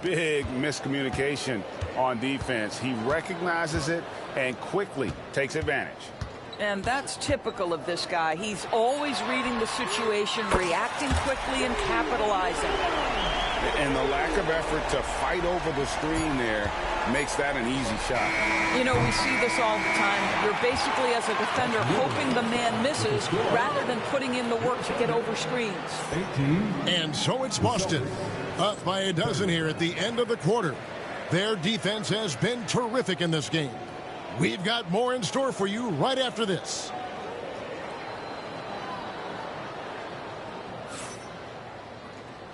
Speaker 9: Big miscommunication on defense. He recognizes it and quickly takes advantage.
Speaker 8: And that's typical of this guy. He's always reading the situation, reacting quickly, and capitalizing.
Speaker 9: And the lack of effort to fight over the screen there makes that an easy shot.
Speaker 8: You know, we see this all the time. You're basically, as a defender, hoping the man misses rather than putting in the work to get over screens.
Speaker 7: And so it's Boston. Up by a dozen here at the end of the quarter. Their defense has been terrific in this game. We've got more in store for you right after this.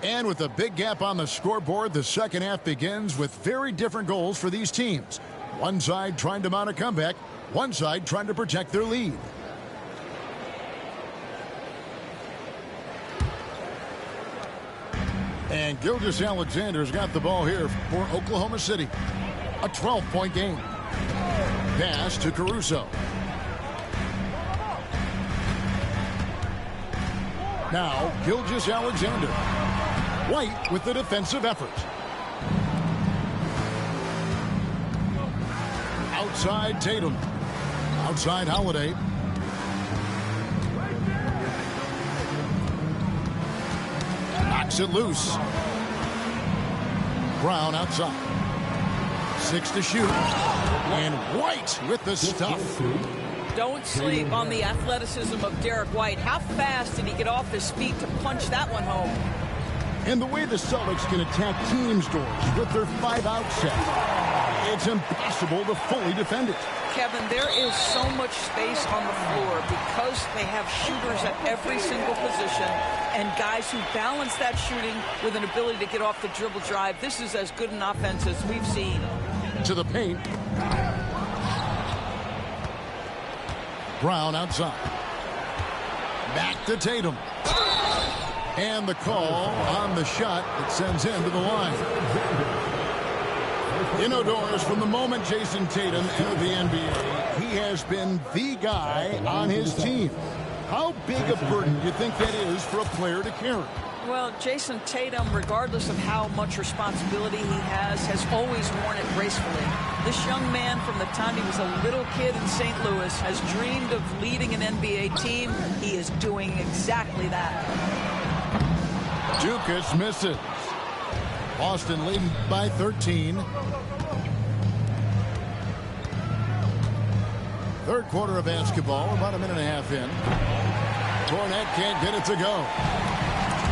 Speaker 7: And with a big gap on the scoreboard, the second half begins with very different goals for these teams. One side trying to mount a comeback, one side trying to protect their lead. And Gilgeous-Alexander's got the ball here for Oklahoma City. A 12-point game. Pass to Caruso. Now, Gilgeous-Alexander. White with the defensive effort. Outside Tatum. Outside Holiday. Knocks it loose. Brown outside. 6 to shoot. And White with the stuff.
Speaker 8: Don't sleep on the athleticism of Derek White. How fast did he get off his feet to punch that one home?
Speaker 7: And the way the Celtics can attack teams, Doors, with their 5-out set, it's impossible to fully defend it.
Speaker 8: Kevin, there is so much space on the floor because they have shooters at every single position and guys who balance that shooting with an ability to get off the dribble drive. This is as good an offense as we've seen.
Speaker 7: To the paint. Brown outside. Back to Tatum. And the call on the shot that sends him to the line. You know, Doris, from the moment Jason Tatum entered the NBA, he has been the guy on his team. How big a burden do you think that is for a player to carry?
Speaker 8: Well, Jason Tatum, regardless of how much responsibility he has always worn it gracefully. This young man, from the time he was a little kid in St. Louis, has dreamed of leading an NBA team. He is doing exactly that.
Speaker 7: Dukas misses. Boston leading by 13. Third quarter of basketball, about a minute and a half in. Cornette can't get it to go.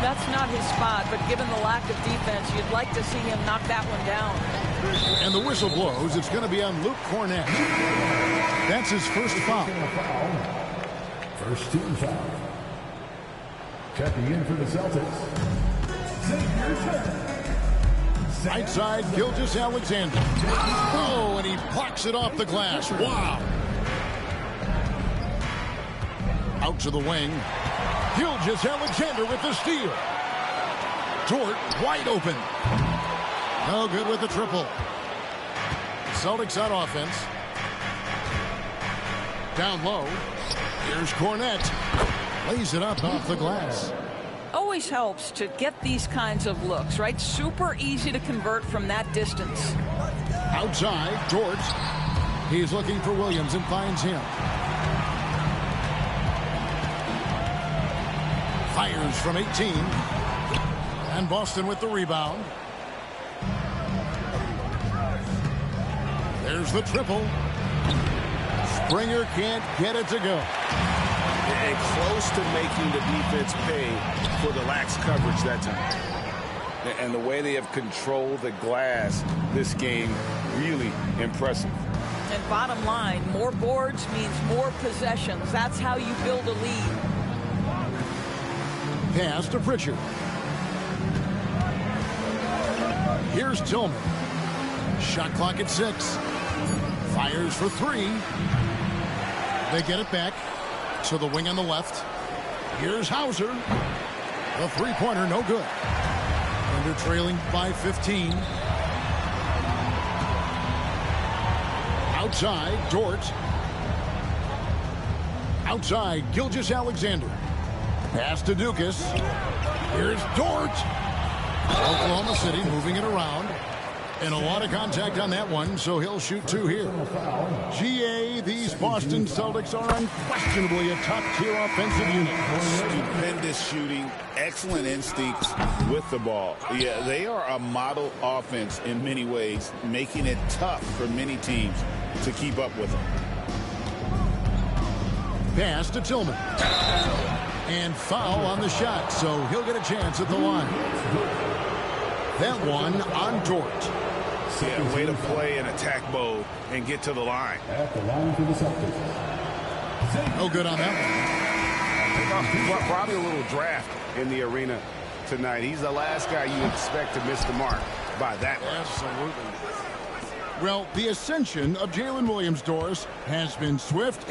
Speaker 8: That's not his spot, but given the lack of defense, you'd like to see him knock that one down.
Speaker 7: And the whistle blows. It's going to be on Luke Cornette. That's his first foul.
Speaker 6: First team foul. Checking in for the Celtics.
Speaker 7: Right side, Gilgeous Alexander. Oh, and he blocks it off the glass. Wow. Out to the wing. Gilgeous Alexander with the steal. Dort wide open. No good with the triple. Celtics on offense. Down low. Here's Cornette. Lays it up off the glass.
Speaker 8: Always helps to get these kinds of looks, right? Super easy to convert from that distance.
Speaker 7: Outside, Dort. He's looking for Williams and finds him. Fires from 18. And Boston with the rebound. There's the triple. Springer can't get it to go.
Speaker 11: And close to making the defense pay for the lax coverage that time.
Speaker 9: And the way they have controlled the glass this game, really impressive.
Speaker 8: And bottom line, more boards means more possessions. That's how you build a lead.
Speaker 7: Pass to Pritchard. Here's Tillman. Shot clock at 6. Fires for 3. They get it back. So the wing on the left. Here's Hauser. The three-pointer, no good. Under trailing by 15. Outside, Dort. Outside, Gilgeous Alexander. Pass to Dukas. Here's Dort. Oklahoma City moving it around. And a lot of contact on that one, so he'll shoot 2 here. GA, these Boston Celtics are unquestionably a top-tier offensive unit.
Speaker 9: Stupendous shooting, excellent instincts with the ball. Yeah, they are a model offense in many ways, making it tough for many teams to keep up with them.
Speaker 7: Pass to Tillman. And foul on the shot, so he'll get a chance at the line. That one on Dort.
Speaker 9: Yeah, way to play in attack mode and get to the line.
Speaker 6: At the line for the Celtics.
Speaker 7: No good on that
Speaker 11: one. Probably a little draft in the arena tonight. He's the last guy you expect to miss the mark by that much.
Speaker 7: Absolutely. Well, the ascension of Jalen Williams, Doris, has been swift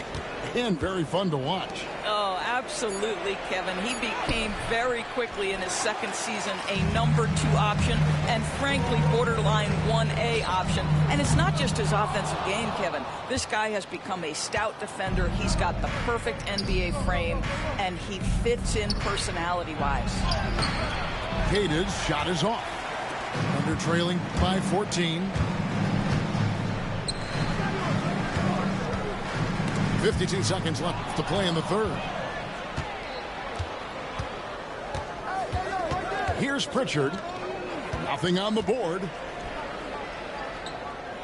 Speaker 7: and very fun to watch.
Speaker 8: Oh, absolutely, Kevin. He became very quickly in his second season a number 2 option and, frankly, borderline 1A option. And it's not just his offensive game, Kevin. This guy has become a stout defender. He's got the perfect NBA frame, and he fits in personality-wise.
Speaker 7: Cade's shot is off. Under trailing by 14. 52 seconds left to play in the third. Here's Pritchard. Nothing on the board.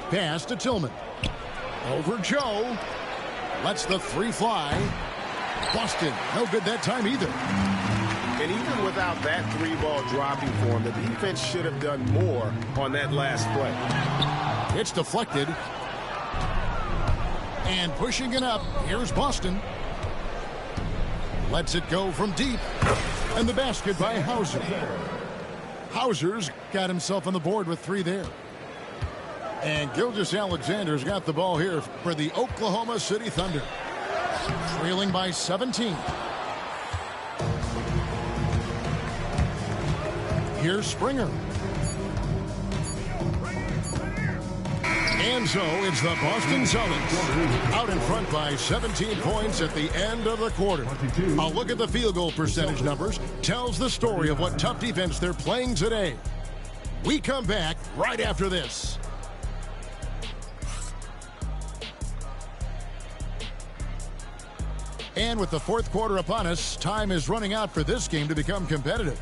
Speaker 7: Pass to Tillman. Over Joe. Lets the 3 fly. Boston, no good that time either.
Speaker 11: And even without that 3-ball dropping for him, the defense should have done more on that last play.
Speaker 7: It's deflected. And pushing it up, here's Boston. Lets it go from deep. And the basket by Hauser. Hauser's got himself on the board with 3 there. And Gilgeous Alexander's got the ball here for the Oklahoma City Thunder. Trailing by 17. Here's Springer. And so it's the Boston Celtics out in front by 17 points at the end of the quarter. A look at the field goal percentage numbers tells the story of what tough defense they're playing today. We come back right after this. And with the fourth quarter upon us, time is running out for this game to become competitive.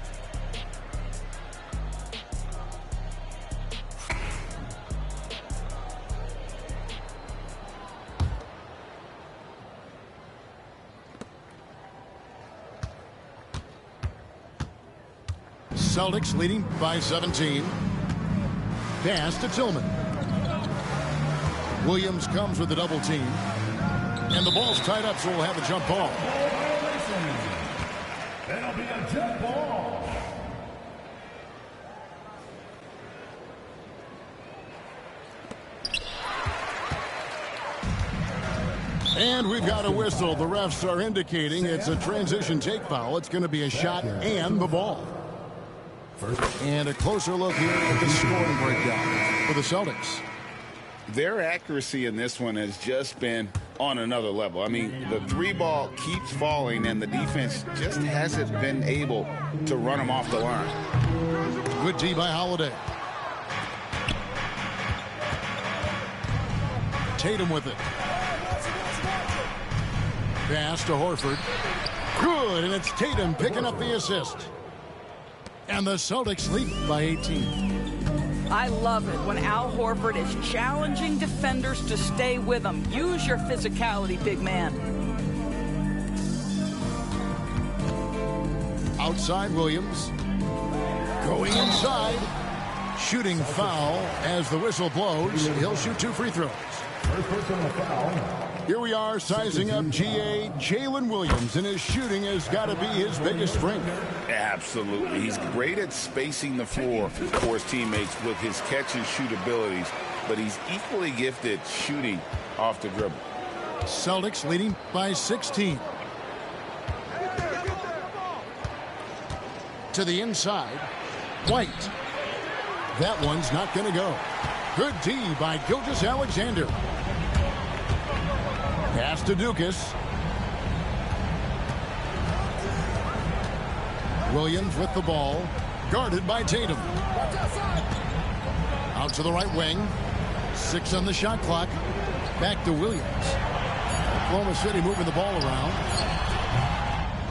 Speaker 7: Celtics leading by 17. Pass to Tillman. Williams comes with a double team. And the ball's tied up, so we'll have a jump ball.
Speaker 6: That'll be a jump ball.
Speaker 7: And we've got a whistle. The refs are indicating it's a transition take foul. It's going to be a shot and the ball. And a closer look here at the scoring breakdown for the Celtics.
Speaker 9: Their accuracy in this one has just been on another level. I mean, the three ball keeps falling, and the defense just hasn't been able to run them off the line.
Speaker 7: Good D by Holiday. Tatum with it. Pass to Horford. Good, and it's Tatum picking up the assist. And the Celtics lead by 18.
Speaker 8: I love it when Al Horford is challenging defenders to stay with him. Use your physicality, big man.
Speaker 7: Outside Williams. Going inside. Shooting foul as the whistle blows. He'll shoot 2 free throws.
Speaker 6: First personal foul.
Speaker 7: Here we are sizing up GA Jalen Williams, and his shooting has got to be his biggest strength.
Speaker 9: Absolutely. He's great at spacing the floor for his teammates with his catch and shoot abilities, but he's equally gifted shooting off the dribble.
Speaker 7: Celtics leading by 16. To the inside. White. That one's not going to go. Good D by Gilgeous-Alexander. Pass to Dukas. Williams with the ball. Guarded by Tatum. Out to the right wing. 6 on the shot clock. Back to Williams. Oklahoma City moving the ball around.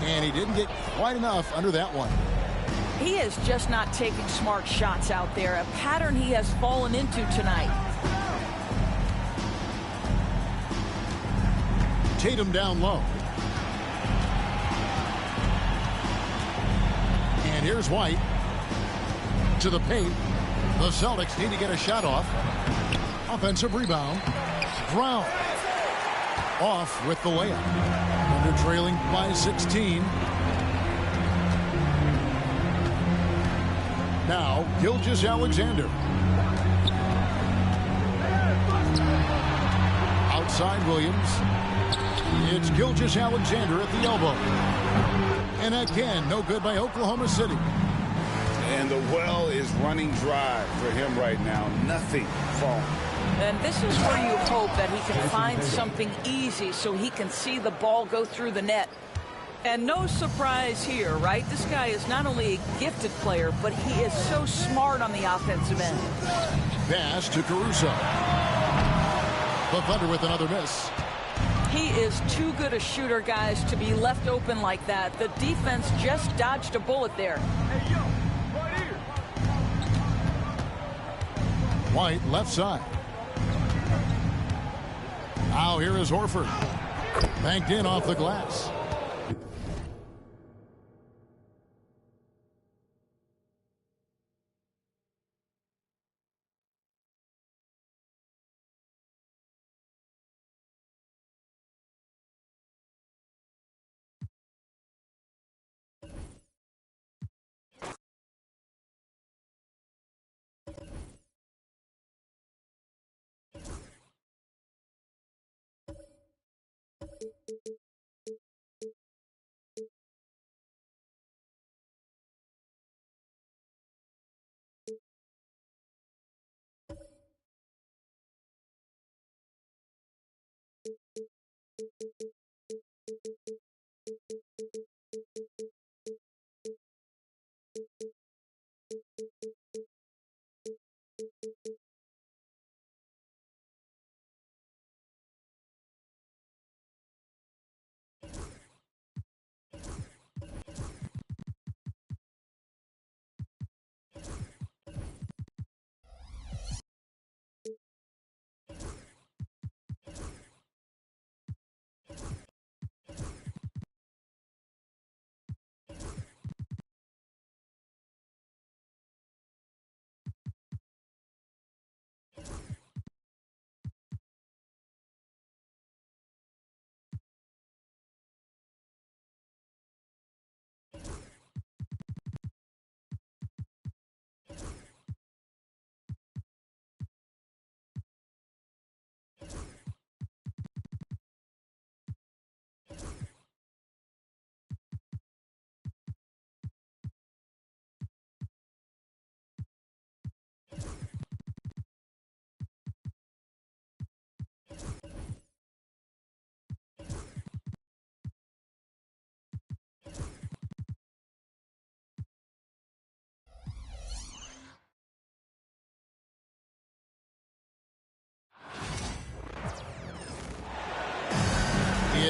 Speaker 7: And he didn't get quite enough under that one.
Speaker 8: He is just not taking smart shots out there. A pattern he has fallen into tonight.
Speaker 7: Tatum down low. And here's White. To the paint. The Celtics need to get a shot off. Offensive rebound. Brown. Off with the layup. Under trailing by 16. Now, Gilgeous-Alexander. Outside Williams. It's Gilgeous-Alexander at the elbow. And again, no good by Oklahoma City.
Speaker 9: And the well is running dry for him right now. Nothing falling.
Speaker 8: And this is where you hope that he can find something easy so he can see the ball go through the net. And no surprise here, right? This guy is not only a gifted player, but he is so smart on the offensive end.
Speaker 7: Pass to Caruso. The Thunder with another miss.
Speaker 8: He is too good a shooter, guys, to be left open like that. The defense just dodged a bullet there.
Speaker 2: Hey, yo, right here.
Speaker 7: White left side. Now here is Horford. Banked in off the glass.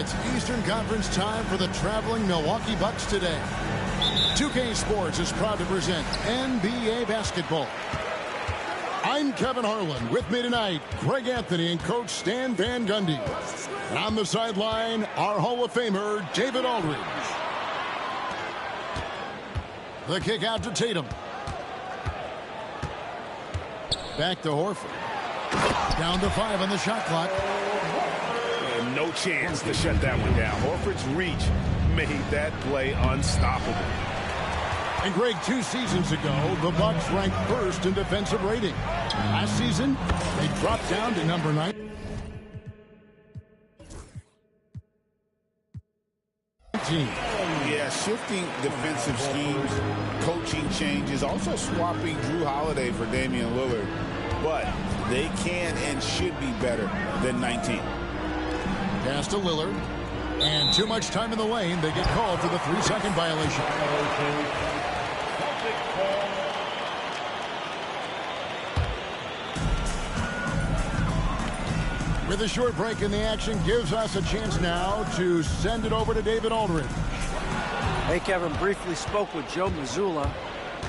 Speaker 7: It's Eastern Conference time for the traveling Milwaukee Bucks today. 2K Sports is proud to present NBA basketball. I'm Kevin Harlan. With me tonight, Greg Anthony and Coach Stan Van Gundy. And on the sideline, our Hall of Famer, David Aldridge. The kick out to Tatum. Back to Horford. Down to 5 on the shot clock.
Speaker 11: And no chance to shut that one down. Horford's reach made that play unstoppable.
Speaker 7: And Greg, 2 seasons ago, the Bucks ranked first in defensive rating. Last season, they dropped down to number 9.
Speaker 9: Yeah, shifting defensive schemes, coaching changes, also swapping Drew Holiday for Damian Lillard. But they can and should be better than 19.
Speaker 7: Pass to Lillard. And too much time in the lane. They get called for the 3-second violation. With a short break in the action, gives us a chance now to send it over to David Aldridge.
Speaker 10: Hey, Kevin, briefly spoke with Joe Mazzulla.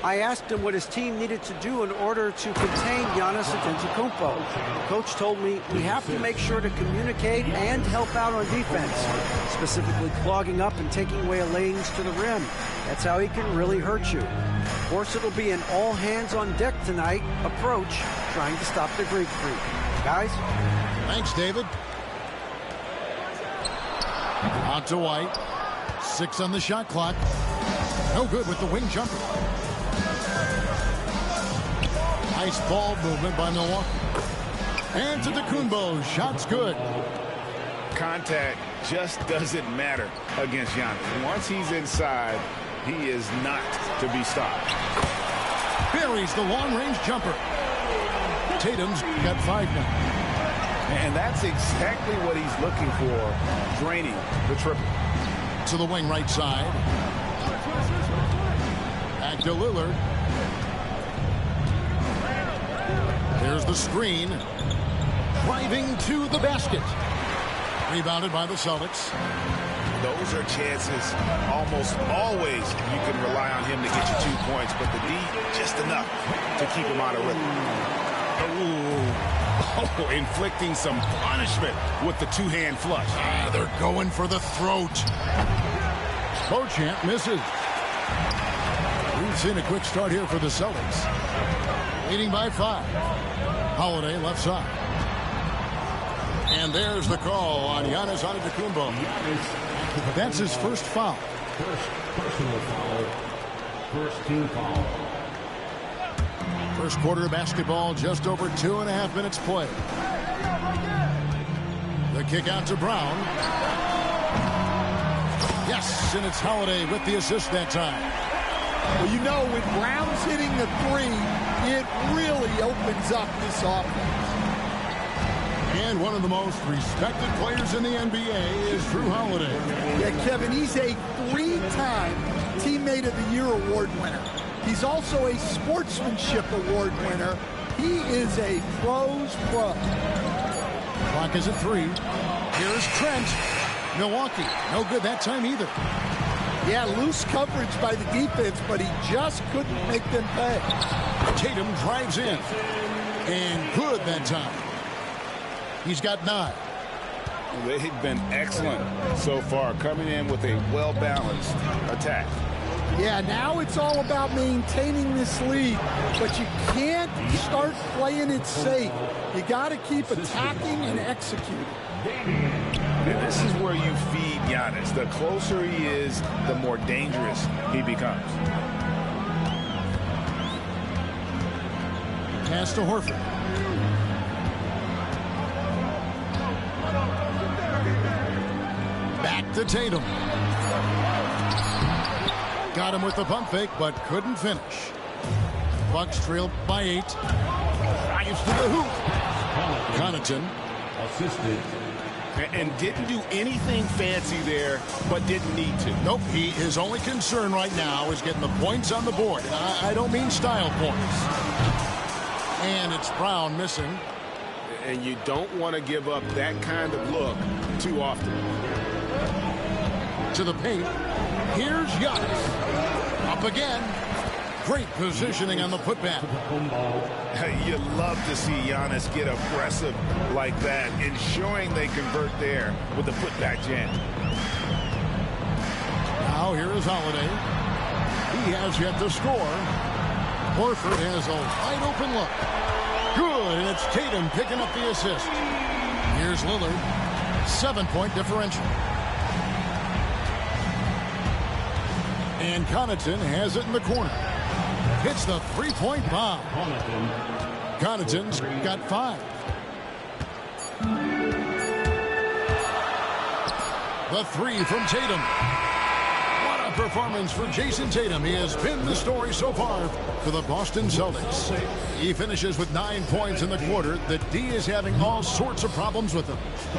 Speaker 10: I asked him what his team needed to do in order to contain Giannis Antetokounmpo. The coach told me we have to make sure to communicate and help out on defense, specifically clogging up and taking away lanes to the rim. That's how he can really hurt you. Of course, it'll be an all-hands-on-deck tonight approach, trying to stop the Greek Freak. Guys?
Speaker 7: Thanks, David. Out to White. 6 on the shot clock. No good with the wing jumper. Nice ball movement by Milwaukee. And to Antetokounmpo. Shot's good.
Speaker 9: Contact just doesn't matter against Giannis. Once he's inside, he is not to be stopped.
Speaker 7: Buries the long-range jumper. Tatum's got 5 now.
Speaker 9: And that's exactly what he's looking for, draining the triple.
Speaker 7: To the wing right side. Back to Lillard. There's the screen. Driving to the basket. Rebounded by the Celtics.
Speaker 9: Those are chances almost always you can rely on him to get you 2 points, but the D, just enough to keep him out of rhythm. Oh, inflicting some punishment with the 2-hand flush.
Speaker 7: They're going for the throat. Beauchamp misses. We've seen a quick start here for the Celtics. Leading by 5. Holiday left side. And there's the call on Giannis Antetokounmpo. That's his first foul.
Speaker 6: First personal foul. First team foul.
Speaker 7: First quarter of basketball, just over 2.5 minutes played. The kick out to Brown. Yes, and it's Holiday with the assist that time.
Speaker 12: Well, you know, when Brown's hitting the 3, it really opens up this offense.
Speaker 7: And one of the most respected players in the NBA is Drew Holiday.
Speaker 12: Yeah, Kevin, he's a 3-time Teammate of the Year award winner. He's also a Sportsmanship Award winner. He is a pro's pro.
Speaker 7: Clock is at 3. Here's Trent. Milwaukee, no good that time either.
Speaker 12: Yeah, loose coverage by the defense, but he just couldn't make them pay.
Speaker 7: Tatum drives in. And good that time. He's got 9.
Speaker 9: They've been excellent so far, coming in with a well-balanced attack.
Speaker 12: Yeah, now it's all about maintaining this lead, but you can't start playing it safe. You got to keep attacking and executing.
Speaker 9: And this is where you feed Giannis. The closer he is, the more dangerous he becomes.
Speaker 7: Pass to Horford. Back to Tatum. Got him with the pump fake, but couldn't finish. Bucks trail by 8. Drives to the hoop. Connaughton.
Speaker 6: Assisted.
Speaker 9: And didn't do anything fancy there, but didn't need to.
Speaker 7: Nope, his only concern right now is getting the points on the board. I don't mean style points. And it's Brown missing.
Speaker 11: And you don't want to give up that kind of look too often.
Speaker 7: To the paint. Here's Giannis. Up again. Great positioning on the putback.
Speaker 9: You love to see Giannis get aggressive like that, ensuring they convert there with the putback jam.
Speaker 7: Now here is Holiday. He has yet to score. Horford has a wide open look. Good, and it's Tatum picking up the assist. Here's Lillard. 7-point differential. And Connaughton has it in the corner. Hits the three-point bomb. Connaughton's got 5. The 3 from Tatum. What a performance for Jason Tatum. He has been the story so far for the Boston Celtics. He finishes with 9 points in the quarter. The D is having all sorts of problems with him.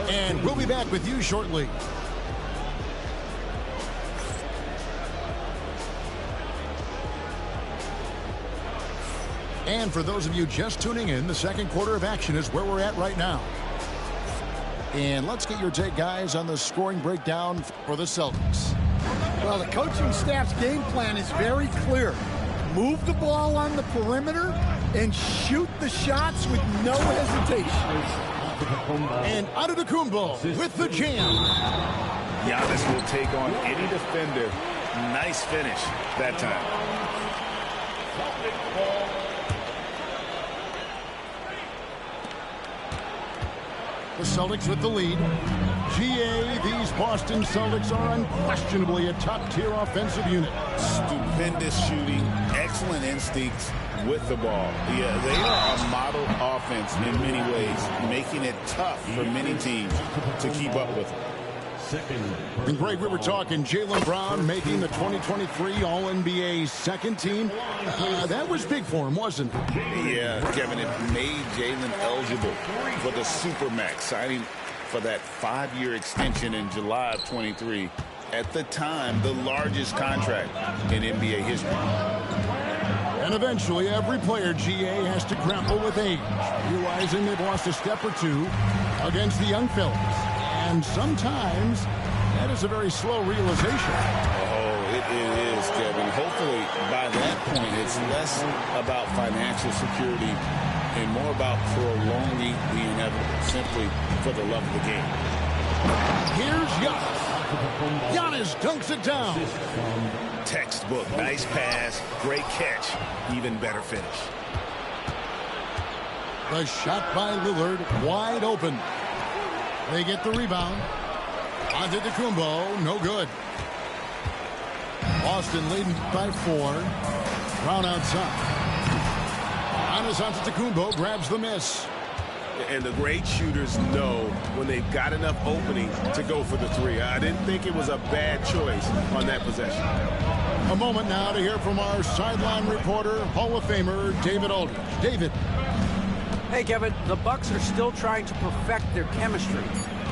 Speaker 7: And we'll be back with you shortly. And for those of you just tuning in, the second quarter of action is where we're at right now. And let's get your take, guys, on the scoring breakdown for the Celtics.
Speaker 12: Well, the coaching staff's game plan is very clear. Move the ball on the perimeter and shoot the shots with no hesitation.
Speaker 7: And Antetokounmpo with the jam.
Speaker 9: Giannis will take on any defender. Nice finish that time.
Speaker 7: The Celtics with the lead. GA, these Boston Celtics are unquestionably a top-tier offensive unit.
Speaker 9: Stupendous shooting, excellent instincts with the ball. Yeah, they are a model offense in many ways, making it tough for many teams to keep up with them.
Speaker 7: And Greg, we were talking Jaylen Brown making the 2023 All-NBA second team. That was big for him, wasn't it?
Speaker 9: Yeah, Kevin, it made Jaylen eligible for the Supermax, signing for that 5-year extension in July of 23. At the time, the largest contract in NBA history.
Speaker 7: And eventually, every player, GA, has to grapple with age, realizing they've lost a step or two against the young fellas. And sometimes that is a very slow realization.
Speaker 9: Oh, it is, Kevin. Hopefully, by that point, it's less about financial security and more about prolonging the inevitable, simply for the love of the game.
Speaker 7: Here's Giannis. Giannis dunks it down.
Speaker 9: Textbook. Nice pass. Great catch. Even better finish.
Speaker 7: The shot by Lillard, wide open. They get the rebound. Antetokounmpo, no good. Boston leading by 4. Brown outside. Giannis Antetokounmpo grabs the miss.
Speaker 11: And the great shooters know when they've got enough opening to go for the 3. I didn't think it was a bad choice on that possession.
Speaker 7: A moment now to hear from our sideline reporter, Hall of Famer David Aldridge. David.
Speaker 10: Hey, Kevin, the Bucks are still trying to perfect their chemistry.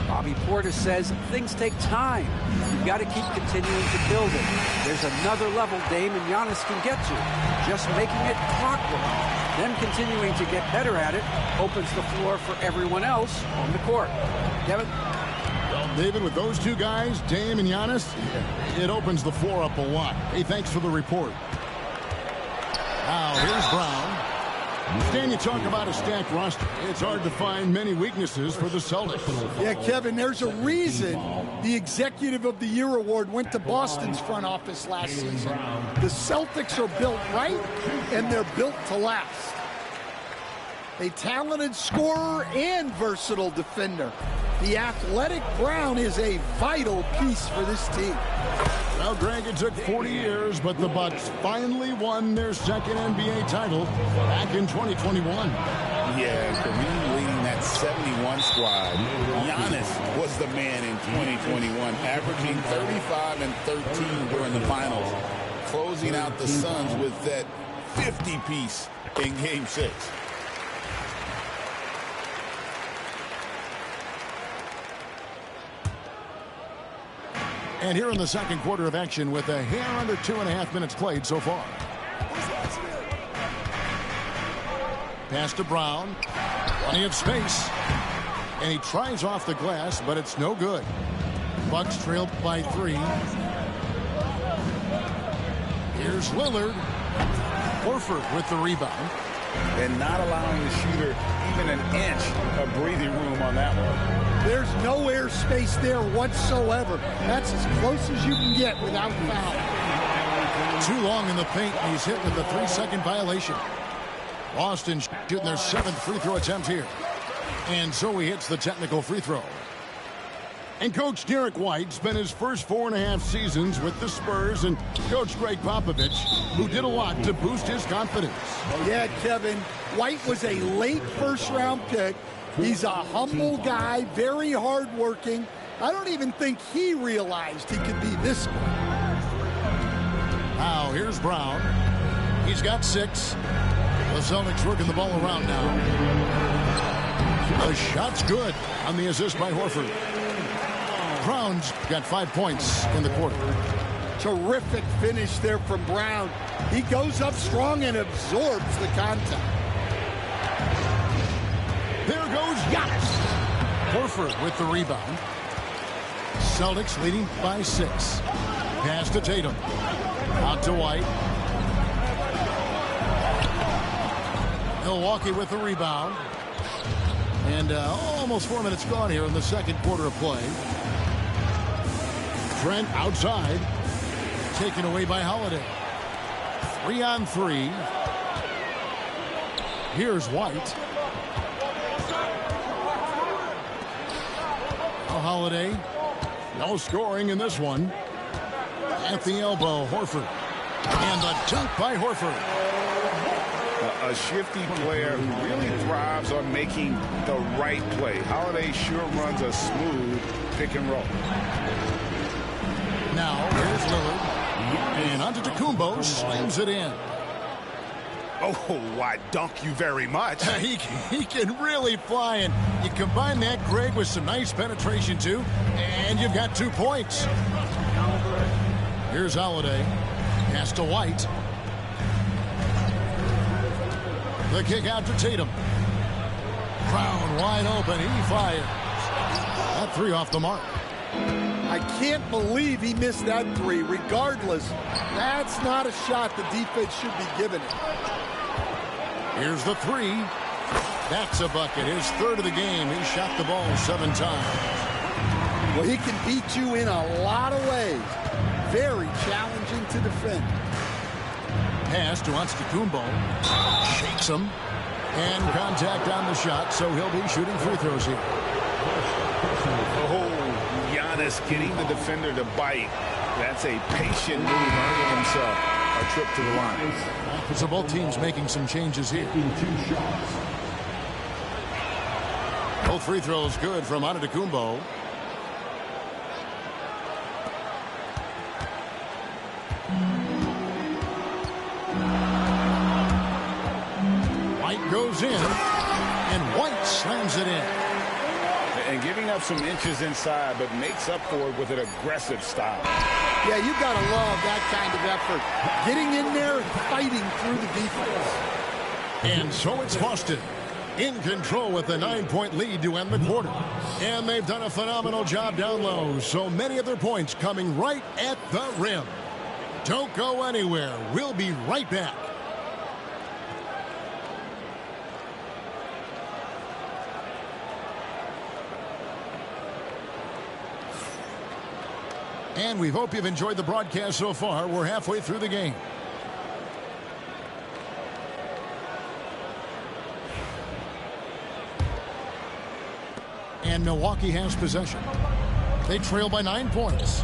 Speaker 10: Bobby Portis says things take time. You've got to keep continuing to build it. There's another level Dame and Giannis can get to. Just making it clockwork. Them continuing to get better at it opens the floor for everyone else on the court. Kevin?
Speaker 7: Well, David, with those two guys, Dame and Giannis, it opens the floor up a lot. Hey, thanks for the report. Now, here's Brown. Stan, you talk about a stacked roster. It's hard to find many weaknesses for the Celtics.
Speaker 12: Yeah, Kevin, there's a reason the Executive of the Year award went to Boston's front office last season. The Celtics are built right, and they're built to last. A talented scorer and versatile defender. The athletic Brown is a vital piece for this team.
Speaker 7: Well, Greg, it took 40 years, but the Bucks finally won their second NBA title back in 2021.
Speaker 9: Yeah, Kareem leading that 71 squad. Giannis was the man in 2021, averaging 35 and 13 during the finals, closing out the Suns with that 50-piece in Game 6.
Speaker 7: And here in the second quarter of action with a hair under 2.5 minutes played so far. Pass to Brown. Plenty of space. And he tries off the glass, but it's no good. Bucks trailed by 3. Here's Lillard. Horford with the rebound.
Speaker 9: And not allowing the shooter even an inch of breathing room on that one.
Speaker 12: There's no air space there whatsoever. That's as close as you can get without foul.
Speaker 7: Too long in the paint, and he's hit with a 3-second violation. Boston shooting their 7th free throw attempt here. And so he hits the technical free throw. And Coach Derek White spent his first 4.5 seasons with the Spurs and Coach Greg Popovich, who did a lot to boost his confidence.
Speaker 12: Yeah, Kevin, White was a late first-round pick. He's a humble guy, very hardworking. I don't even think he realized he could be this good.
Speaker 7: Now, here's Brown. He's got 6. The Celtics working the ball around now. The shot's good on the assist by Horford. Brown's got 5 points in the quarter.
Speaker 12: Terrific finish there from Brown. He goes up strong and absorbs the contact.
Speaker 7: There goes Giannis. Horford with the rebound. Celtics leading by 6. Pass to Tatum. Out to White. Milwaukee with the rebound. And almost 4 minutes gone here in the second quarter of play. Trent outside. Taken away by Holiday. 3-on-3. Here's White. Holiday. No scoring in this one. At the elbow, Horford. And the dunk by Horford.
Speaker 9: A shifty player who really thrives on making the right play. Holiday sure runs a smooth pick and roll.
Speaker 7: Now, here's Lillard. And Antetokounmpo slams it in.
Speaker 11: Oh, why, dunk you very much.
Speaker 7: He can really fly, and you combine that, Greg, with some nice penetration, too, and you've got 2 points. Here's Holiday. Pass to White. The kick out to Tatum. Brown wide open. He fires. That 3 off the mark.
Speaker 12: I can't believe he missed that 3. Regardless, that's not a shot the defense should be giving it.
Speaker 7: Here's the 3. That's a bucket. His 3rd of the game. He shot the ball 7 times.
Speaker 12: Well, he can beat you in a lot of ways. Very challenging to defend.
Speaker 7: Pass to Antetokounmpo. Shakes him. And contact on the shot, so he'll be shooting free throws here.
Speaker 9: Oh, Giannis getting the defender to bite. That's a patient move, earning himself a trip to the line.
Speaker 7: So both teams making some changes here. Both free throws good from Antetokounmpo. White goes in, and White slams it in.
Speaker 9: And giving up some inches inside, but makes up for it with an aggressive style.
Speaker 12: Yeah, you got to love that kind of effort. Getting in there and fighting through the defense.
Speaker 7: And so it's Boston in control with a 9-point lead to end the quarter. And they've done a phenomenal job down low. So many of their points coming right at the rim. Don't go anywhere. We'll be right back. And we hope you've enjoyed the broadcast so far. We're halfway through the game. And Milwaukee has possession. They trail by 9 points.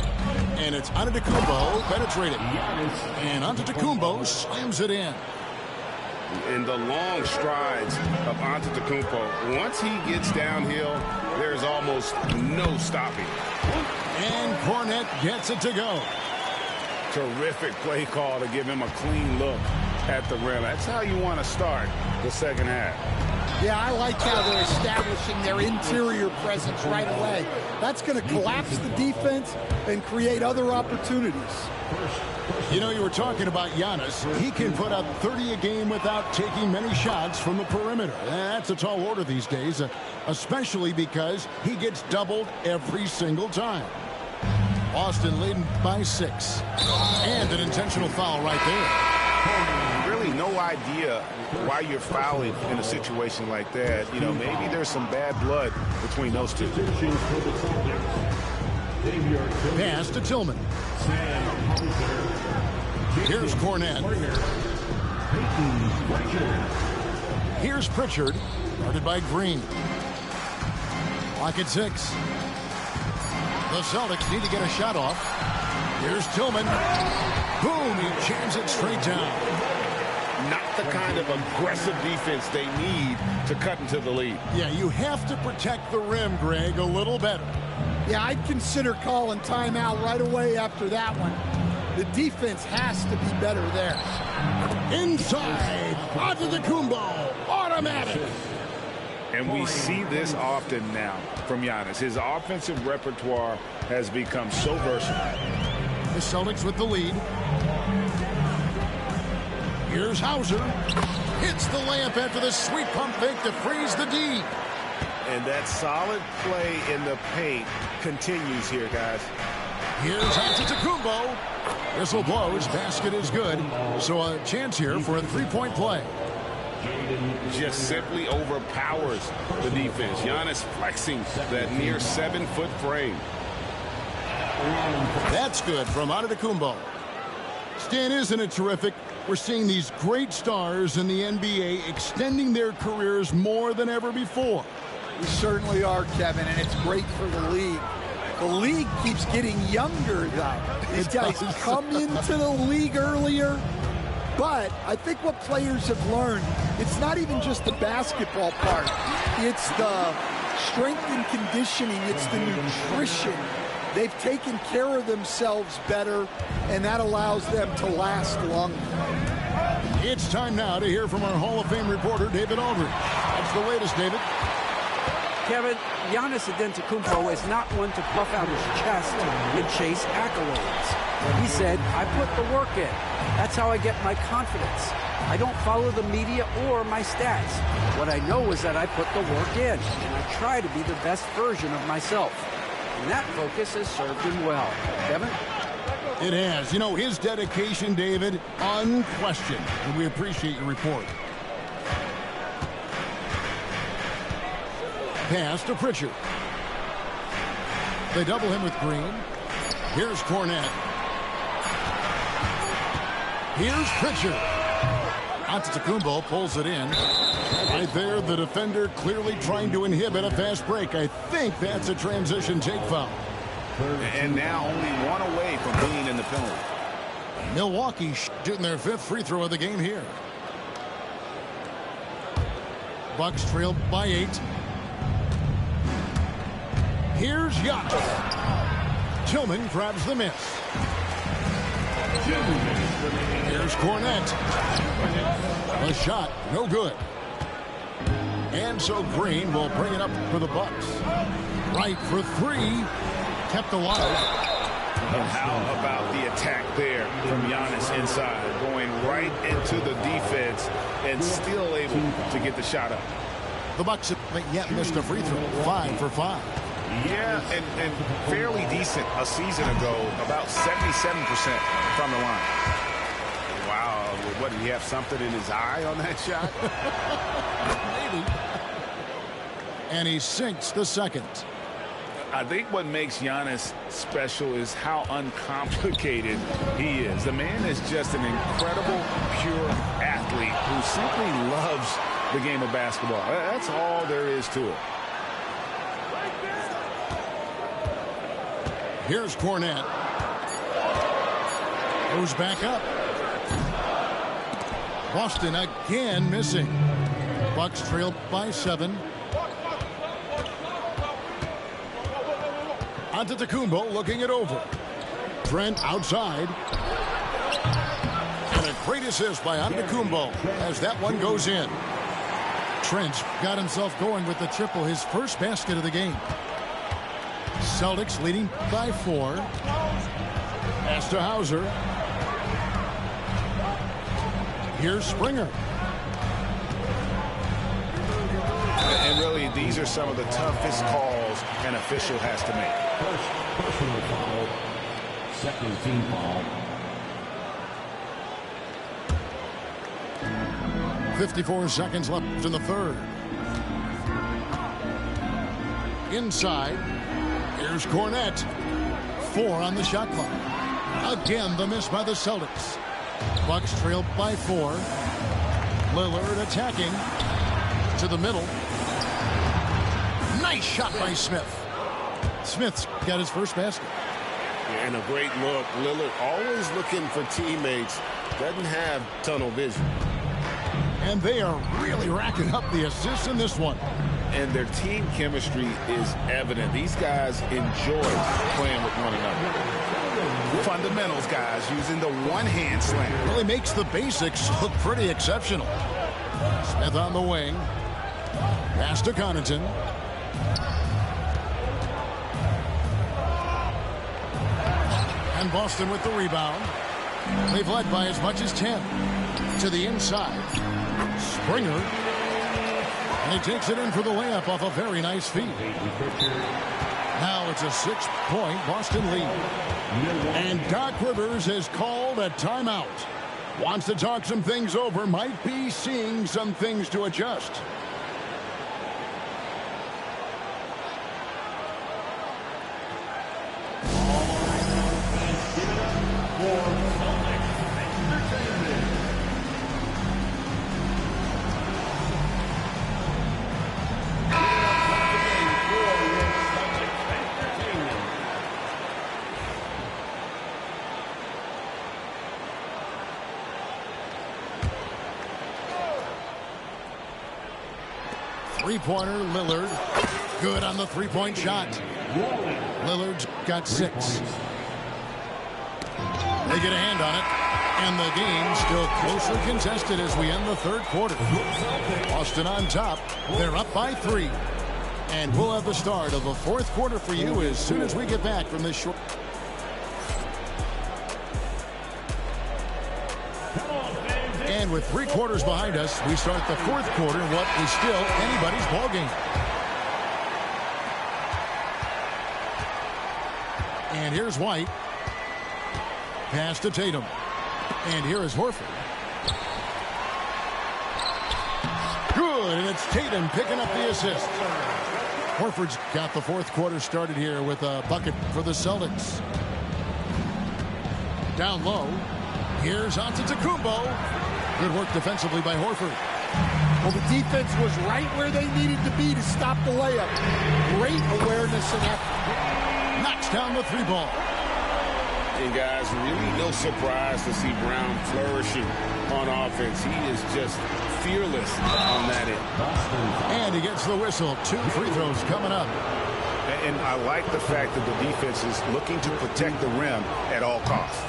Speaker 7: And it's Antetokounmpo penetrating. And Antetokounmpo slams it in.
Speaker 11: In the long strides of Antetokounmpo, once he gets downhill, there's almost no stopping.
Speaker 7: And Cornette gets it to go.
Speaker 9: Terrific play call to give him a clean look at the rim. That's how you want to start the second half.
Speaker 12: Yeah, I like how they're establishing their interior presence right away. That's going to collapse the defense and create other opportunities.
Speaker 7: You know, you were talking about Giannis. He can put up 30 a game without taking many shots from the perimeter. That's a tall order these days, especially because he gets doubled every single time. Boston leading by 6. And an intentional foul right there.
Speaker 11: Really no idea why you're fouling in a situation like that. You know, maybe there's some bad blood between those two.
Speaker 7: Pass to Tillman. Here's Cornette. Here's Pritchard, guarded by Green. Lock at 6. The Celtics need to get a shot off. Here's Tillman. Boom, he jams it straight down.
Speaker 11: Not the kind of aggressive defense they need to cut into the lead.
Speaker 7: Yeah, you have to protect the rim, Greg, a little better.
Speaker 12: Yeah, I'd consider calling timeout right away after that one. The defense has to be better there.
Speaker 7: Inside, Antetokounmpo, automatic.
Speaker 9: And we see this often now from Giannis. His offensive repertoire has become so versatile.
Speaker 7: The Celtics with the lead. Here's Hauser. Hits the layup after the sweet pump fake to freeze the D.
Speaker 11: And that solid play in the paint continues here, guys.
Speaker 7: Here's Antetokounmpo. Whistle blows. Basket is good. So a chance here for a three-point play.
Speaker 11: Just simply overpowers the defense. Giannis flexing that near 7-foot frame.
Speaker 7: That's good from Antetokounmpo. Stan, isn't it terrific? We're seeing these great stars in the NBA extending their careers more than ever before.
Speaker 12: We certainly are, Kevin, and it's great for the league. The league keeps getting younger, though. These guys come into the league earlier. But I think what players have learned, it's not even just the basketball part. It's the strength and conditioning. It's the nutrition. They've taken care of themselves better, and that allows them to last longer.
Speaker 7: It's time now to hear from our Hall of Fame reporter, David Aldridge. That's the latest, David.
Speaker 10: Kevin, Giannis Antetokounmpo is not one to puff out his chest and chase accolades. He said, I put the work in. That's how I get my confidence. I don't follow the media or my stats. What I know is that I put the work in, and I try to be the best version of myself. And that focus has served him well. Kevin?
Speaker 7: It has. You know, his dedication, David, unquestioned. And we appreciate your report. Pass to Pritchard. They double him with Green. Here's Cornette. Here's Pritchard. Antetokounmpo pulls it in. Right there, the defender clearly trying to inhibit a fast break. I think that's a transition take foul.
Speaker 9: And now only one away from being in the penalty.
Speaker 7: Milwaukee shooting their 5th free throw of the game here. Bucks trail by 8. Here's Giannis. Tillman grabs the miss. Here's Cornette. The shot, no good. And so Green will bring it up for the Bucks. Right for 3. Kept alive.
Speaker 9: And how about the attack there from Giannis inside, going right into the defense and still able to get the shot up.
Speaker 7: The Bucks have yet missed a free throw. 5 for 5.
Speaker 9: Yeah, and fairly decent a season ago, about 77% from the line.
Speaker 11: Wow, what, did he have something in his eye on that shot?
Speaker 7: Maybe. And he sinks the second.
Speaker 9: I think what makes Giannis special is how uncomplicated he is. The man is just an incredible, pure athlete who simply loves the game of basketball. That's all there is to it.
Speaker 7: Here's Cornette. Goes back up. Boston again missing. Bucks trail by 7. Antetokounmpo looking it over. Trent outside. And a great assist by Antetokounmpo as that one goes in. Trent got himself going with the triple, his first basket of the game. Celtics leading by 4. Pass to Hauser. Here's Springer.
Speaker 9: And really, these are some of the toughest calls an official has to make.
Speaker 6: second team foul.
Speaker 7: 54 seconds left in the third. Inside. Here's Cornette. 4 on the shot clock. Again, the miss by the Celtics. Bucks trail by 4. Lillard attacking to the middle. Nice shot by Smith. Smith's got his first basket.
Speaker 11: Yeah, and a great look. Lillard always looking for teammates. Doesn't have tunnel vision.
Speaker 7: And they are really racking up the assists in this one.
Speaker 9: And their team chemistry is evident. These guys enjoy playing with one another.
Speaker 3: Fundamentals, guys, using the one-hand slam.
Speaker 7: Really makes the basics look pretty exceptional. Smith on the wing. Pass to Connaughton. And Boston with the rebound. They've led by as much as 10. To the inside. Springer. And he takes it in for the layup off a very nice feed. Now it's a 6-point Boston lead. And Doc Rivers has called a timeout. Wants to talk some things over. Might be seeing some things to adjust. Three-pointer, Lillard. Good on the three-point shot. Lillard's got 6. They get a hand on it. And the game still closely contested as we end the third quarter. Boston on top. They're up by 3. And we'll have the start of the fourth quarter for you as soon as we get back from this short. And with 3 quarters behind us, we start the fourth quarter in what is still anybody's ball game. And here's White. Pass to Tatum. And here is Horford. Good, and it's Tatum picking up the assist. Horford's got the fourth quarter started here with a bucket for the Celtics. Down low. Here's Antetokounmpo. Good work defensively by Horford.
Speaker 12: Well, the defense was right where they needed to be to stop the layup. Great awareness and effort.
Speaker 7: Knocks down the 3 ball.
Speaker 9: And guys, really no surprise to see Brown flourishing on offense. He is just fearless on that end.
Speaker 7: And he gets the whistle. 2 free throws coming up.
Speaker 3: And I like the fact that the defense is looking to protect the rim at all costs.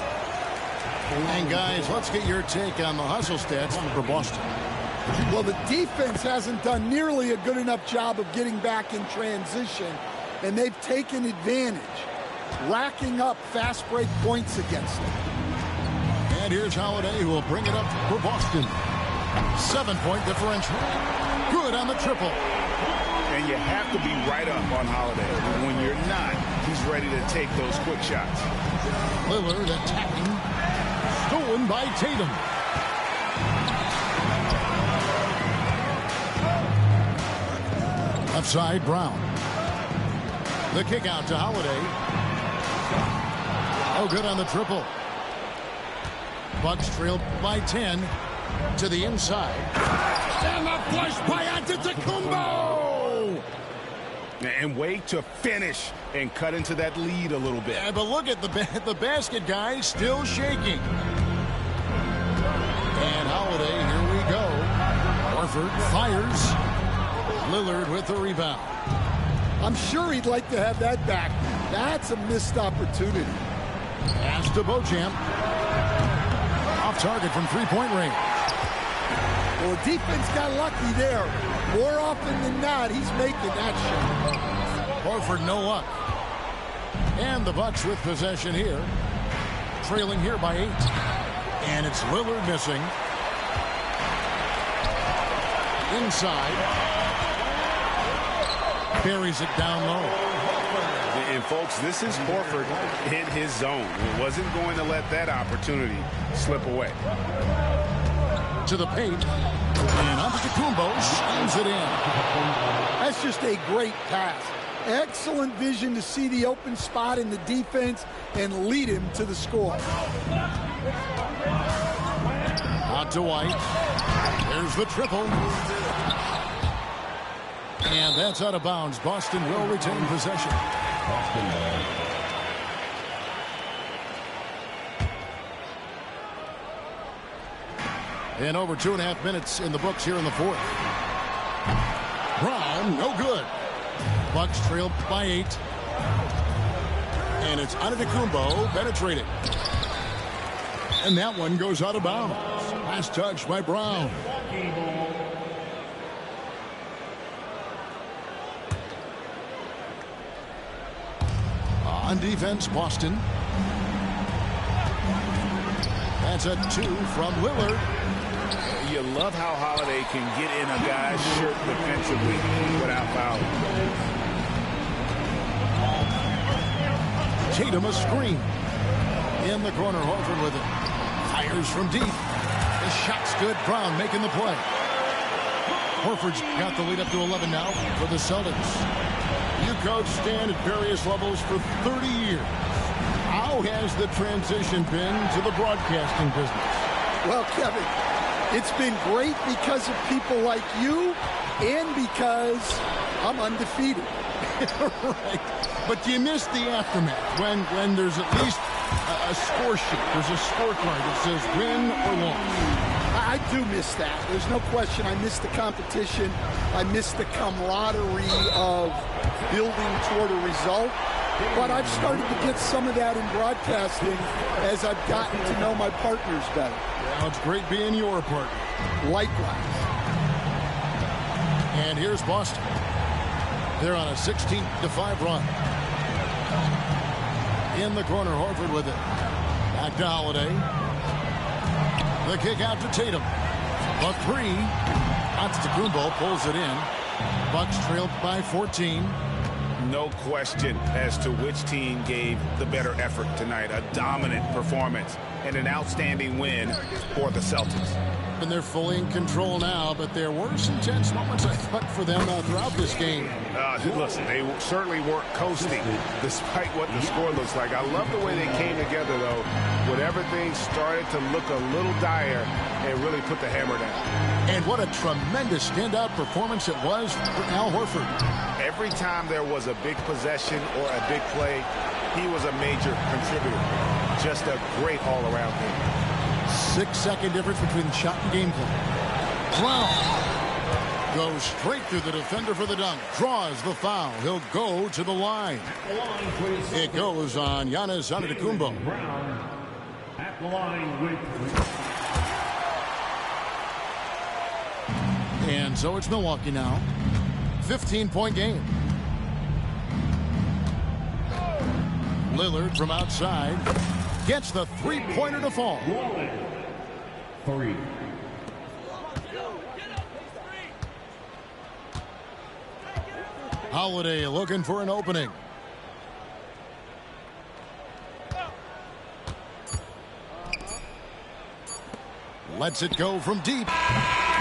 Speaker 7: And guys, let's get your take on the hustle stats for Boston.
Speaker 12: Well, the defense hasn't done nearly a good enough job of getting back in transition, and they've taken advantage, racking up fast break points against them.
Speaker 7: And here's Holiday, who will bring it up for Boston. 7-point differential. Good on the triple.
Speaker 3: And you have to be right up on Holiday. When you're not, he's ready to take those quick shots.
Speaker 7: Lillard attacking. Stolen by Tatum. Upside, Brown. The kick out to Holiday. Oh, good on the triple. Bucks trailed by 10 to the inside. And the flush by Antetokounmpo!
Speaker 3: And wait to finish and cut into that lead a little bit.
Speaker 7: Yeah, but look at the basket, guys, still shaking. And Holiday, here we go. Horford fires. Lillard with the rebound.
Speaker 12: I'm sure he'd like to have that back. That's a missed opportunity.
Speaker 7: Pass to Beauchamp. Off target from 3-point range.
Speaker 12: Well, the defense got lucky there. More often than not, he's making that shot.
Speaker 7: Horford, no luck. And the Bucks with possession here. Trailing here by 8. And it's Lillard missing. Inside. Buries it down low.
Speaker 11: And folks, this is Horford in his zone. He wasn't going to let that opportunity slip away.
Speaker 7: To the paint. And Antetokounmpo slams it in.
Speaker 12: That's just a great pass. Excellent vision to see the open spot in the defense and lead him to the score.
Speaker 7: Out to White. There's the triple. And that's out of bounds. Boston will retain possession. And over 2.5 minutes in the books here in the fourth. Brown, no good. Bucks trail by 8. And it's Antetokounmpo penetrating. And that one goes out of bounds. Last touch by Brown. On defense, Boston. That's a 2 from Lillard.
Speaker 9: You love how Holiday can get in a guy's shirt defensively without fouling.
Speaker 7: Tatum a screen. In the corner, Horford with it. Fires from deep. The shot's good. Brown making the play. Horford's got the lead up to 11 now for the Celtics. You coach Stan at various levels for 30 years. How has the transition been to the broadcasting business?
Speaker 12: Well, Kevin, it's been great because of people like you and because I'm undefeated.
Speaker 7: Right. But do you miss the aftermath when there's at least a score sheet? There's a scorecard that says win or loss.
Speaker 12: I do miss that. There's no question. I miss the competition. I miss the camaraderie of building toward a result. But I've started to get some of that in broadcasting as I've gotten to know my partners better.
Speaker 7: Well, it's great being your partner.
Speaker 12: Likewise.
Speaker 7: And here's Boston. They're on a 16-5 run. In the corner, Horford with it. Back to Holiday. The kick out to Tatum. A 3. Antetokounmpo pulls it in. Bucks trailed by 14.
Speaker 9: No question as to which team gave the better effort tonight. A dominant performance and an outstanding win for the Celtics.
Speaker 7: And they're fully in control now, but there were some tense moments, I thought, for them throughout this game.
Speaker 11: Listen, they certainly weren't coasting despite what the score looks like. I love the way they came together, though, when everything started to look a little dire and really put the hammer down.
Speaker 7: And what a tremendous standout performance it was for Al Horford.
Speaker 11: Every time there was a big possession or a big play, he was a major contributor. Just a great all-around game.
Speaker 7: 6-second difference between shot and game play. Brown goes straight through the defender for the dunk. Draws the foul. He'll go to the line. It goes on Giannis Antetokounmpo.
Speaker 6: At the line with...
Speaker 7: And so it's Milwaukee now. 15-point game. Lillard from outside gets the three-pointer to fall.
Speaker 6: 3.
Speaker 7: Holiday looking for an opening. Lets it go from deep.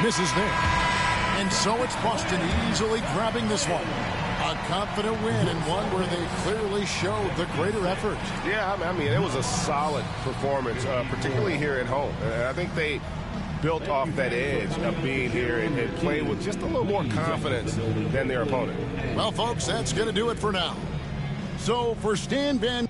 Speaker 7: Misses there. And so it's Boston easily grabbing this one. A confident win and one where they clearly showed the greater effort.
Speaker 11: Yeah, I mean, it was a solid performance, particularly here at home. I think they built off that edge of being here and played with just a little more confidence than their opponent.
Speaker 7: Well, folks, that's going to do it for now. So for Stan Van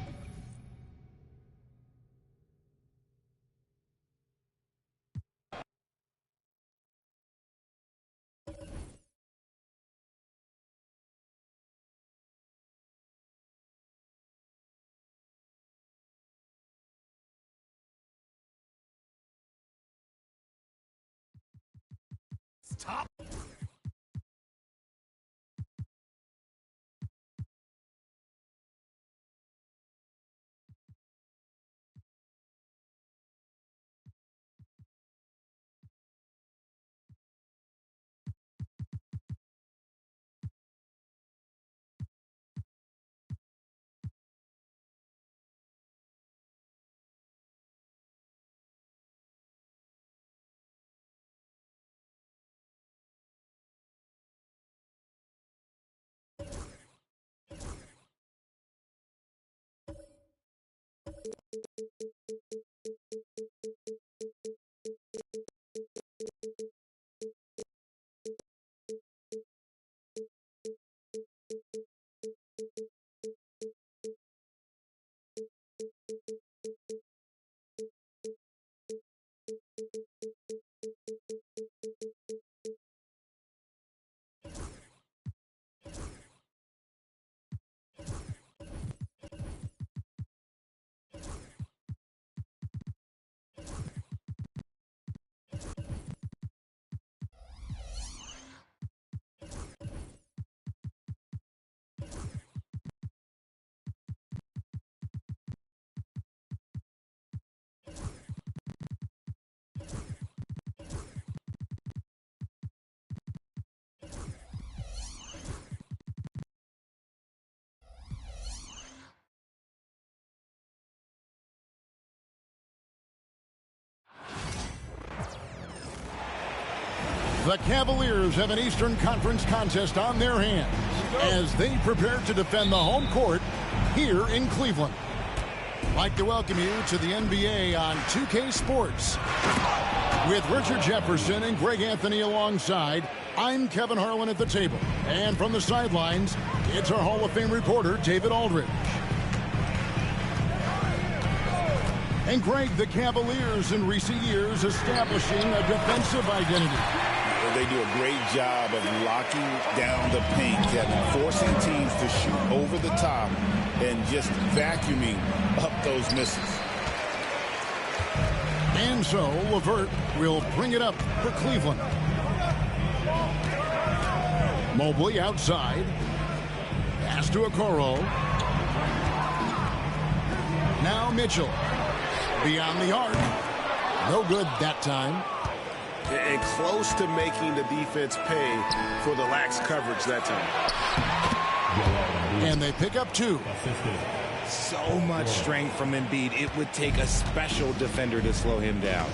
Speaker 2: Top.
Speaker 7: The Cavaliers have an Eastern Conference contest on their hands as they prepare to defend the home court here in Cleveland. I'd like to welcome you to the NBA on 2K Sports. With Richard Jefferson and Greg Anthony alongside, I'm Kevin Harlan at the table. And from the sidelines, it's our Hall of Fame reporter, David Aldridge. And Greg, the Cavaliers in recent years establishing a defensive identity.
Speaker 9: They do a great job of locking down the paint, Kevin, forcing teams to shoot over the top and just vacuuming up those misses.
Speaker 7: And so LeVert will bring it up for Cleveland. Mobley outside. Pass to Okoro. Now Mitchell. Beyond the arc. No good that time.
Speaker 11: And close to making the defense pay for the lax coverage that time.
Speaker 7: And they pick up 2.
Speaker 13: So much strength from Embiid. It would take a special defender to slow him down.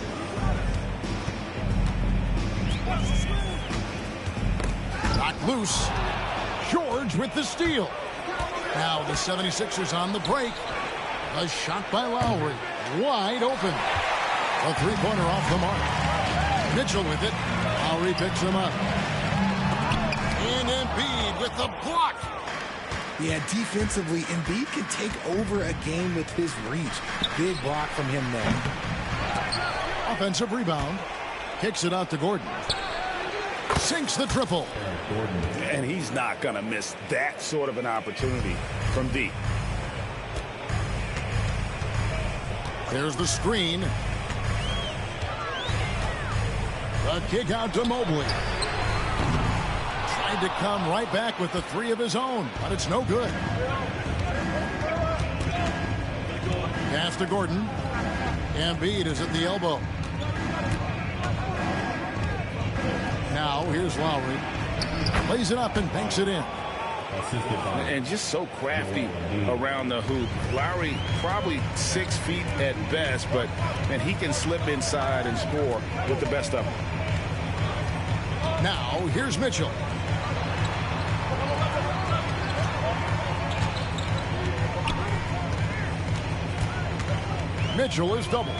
Speaker 7: Knocked loose. George with the steal. Now the 76ers on the break. A shot by Lowry. Wide open. A three-pointer off the mark. Mitchell with it. Lowry picks him up. And Embiid with the block.
Speaker 13: Yeah, defensively, Embiid can take over a game with his reach. Big block from him there.
Speaker 7: Offensive rebound. Kicks it out to Gordon. Sinks the triple.
Speaker 9: And he's not going to miss that sort of an opportunity from deep.
Speaker 7: There's the screen. The kick out to Mobley. Tried to come right back with the 3 of his own, but it's no good. Pass to Gordon. Embiid is at the elbow. Now here's Lowry. Plays it up and banks it in.
Speaker 9: And just so crafty around the hoop. Lowry probably 6 feet at best, but man, he can slip inside and score with the best of them.
Speaker 7: Now here's Mitchell. Mitchell is doubled.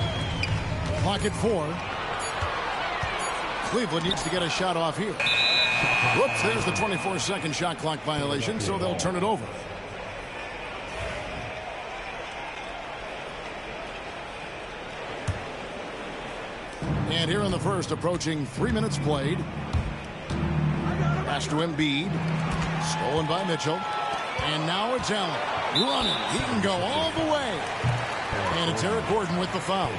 Speaker 7: Clock at 4. Cleveland needs to get a shot off here. Whoops, there's the 24-second shot clock violation, so they'll turn it over. And here in the first, approaching 3 minutes played. Pass to Embiid. Stolen by Mitchell. And now it's Allen. Running. He can go all the way. And it's Eric Gordon with the foul.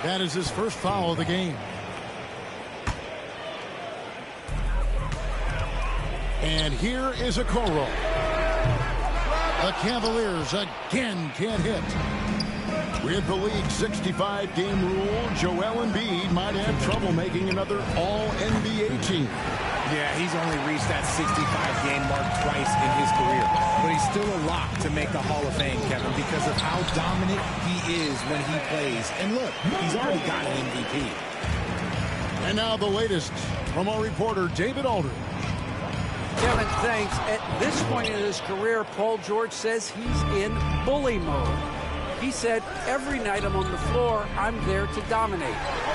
Speaker 7: That is his first foul of the game. And here is Okoro. The Cavaliers again can't hit. With the league's 65-game rule, Joel Embiid might have trouble making another All-NBA team.
Speaker 13: Yeah, he's only reached that 65-game mark twice in his career. But he's still a lock to make the Hall of Fame, Kevin, because of how dominant he is when he plays. And look, he's already got an MVP.
Speaker 7: And now the latest from our reporter, David Aldridge.
Speaker 10: Kevin, thanks. At this point in his career, Paul George says he's in bully mode. He said, every night I'm on the floor, I'm there to dominate.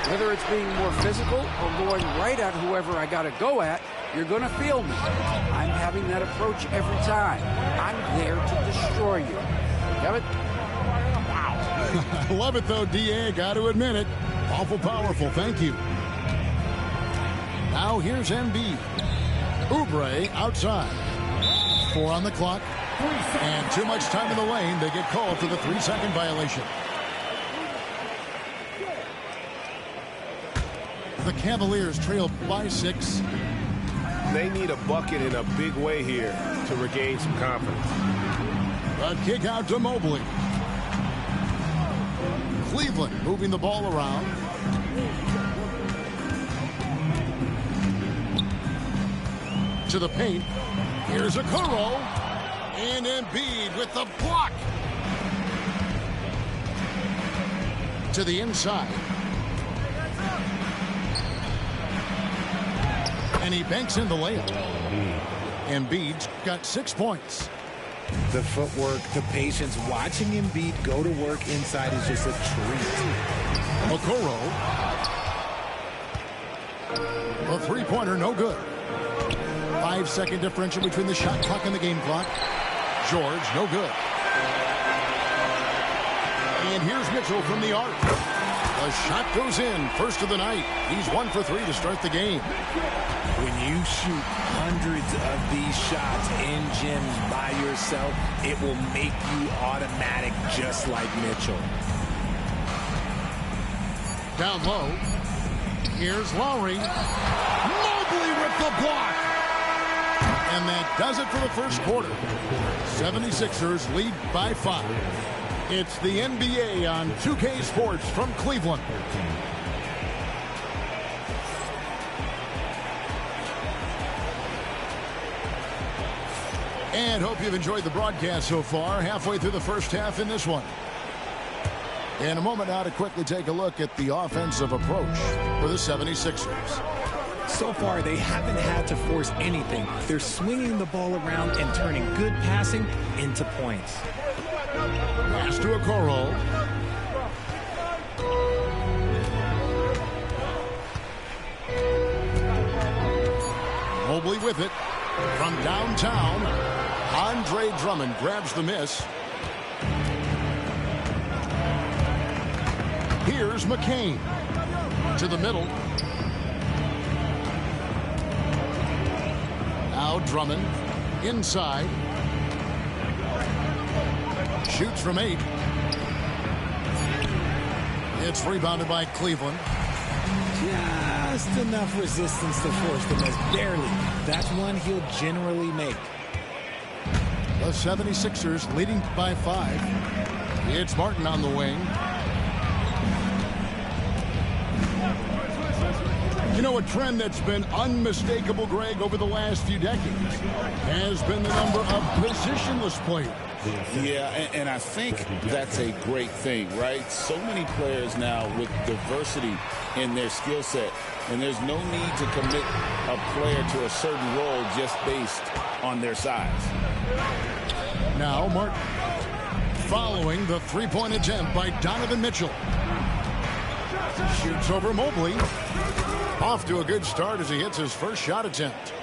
Speaker 10: Whether it's being more physical or going right at whoever I got to go at, you're going to feel me. I'm having that approach every time. I'm there to destroy you. Kevin? Wow.
Speaker 7: I love it, though, D.A. Got to admit it. Awful powerful. Thank you. Now here's Embiid. Oubre outside. 4 on the clock. And too much time in the lane. They get called for the 3-second violation. The Cavaliers trail by 6.
Speaker 11: They need a bucket in a big way here to regain some confidence.
Speaker 7: A kick out to Mobley. Cleveland moving the ball around. To the paint. Here's Okoro. And Embiid with the block. To the inside. And he banks in the layup. Embiid's got 6 points.
Speaker 13: The footwork, the patience, watching Embiid go to work inside is just a treat.
Speaker 7: Okoro. A three-pointer, no good. 5-second differential between the shot clock and the game clock. George, no good. And here's Mitchell from the arc. The shot goes in, first of the night. He's 1 for 3 to start the game.
Speaker 13: When you shoot hundreds of these shots in gyms by yourself, it will make you automatic just like Mitchell.
Speaker 7: Down low. Here's Lowry. Mobley with the block. And that does it for the first quarter. 76ers lead by 5. It's the NBA on 2K Sports from Cleveland. And hope you've enjoyed the broadcast so far. Halfway through the first half in this one. In a moment now to quickly take a look at the offensive approach for the 76ers.
Speaker 13: So far, they haven't had to force anything. They're swinging the ball around and turning good passing into points.
Speaker 7: Pass to Okoro. Mobley with it. From downtown, Andre Drummond grabs the miss. Here's McCain. To the middle. Now Drummond. Inside. Shoots from 8. It's rebounded by Cleveland.
Speaker 13: Just enough resistance to force the miss. Barely. That's one he'll generally make.
Speaker 7: The 76ers leading by 5. It's Martin on the wing. You know, a trend that's been unmistakable, Greg, over the last few decades has been the number of positionless players.
Speaker 9: Yeah, and I think that's a great thing, right? So many players now with diversity in their skill set, and there's no need to commit a player to a certain role just based on their size.
Speaker 7: Now Martin following the three-point attempt by Donovan Mitchell. Shoots over Mobley. Off to a good start as he hits his first shot attempt.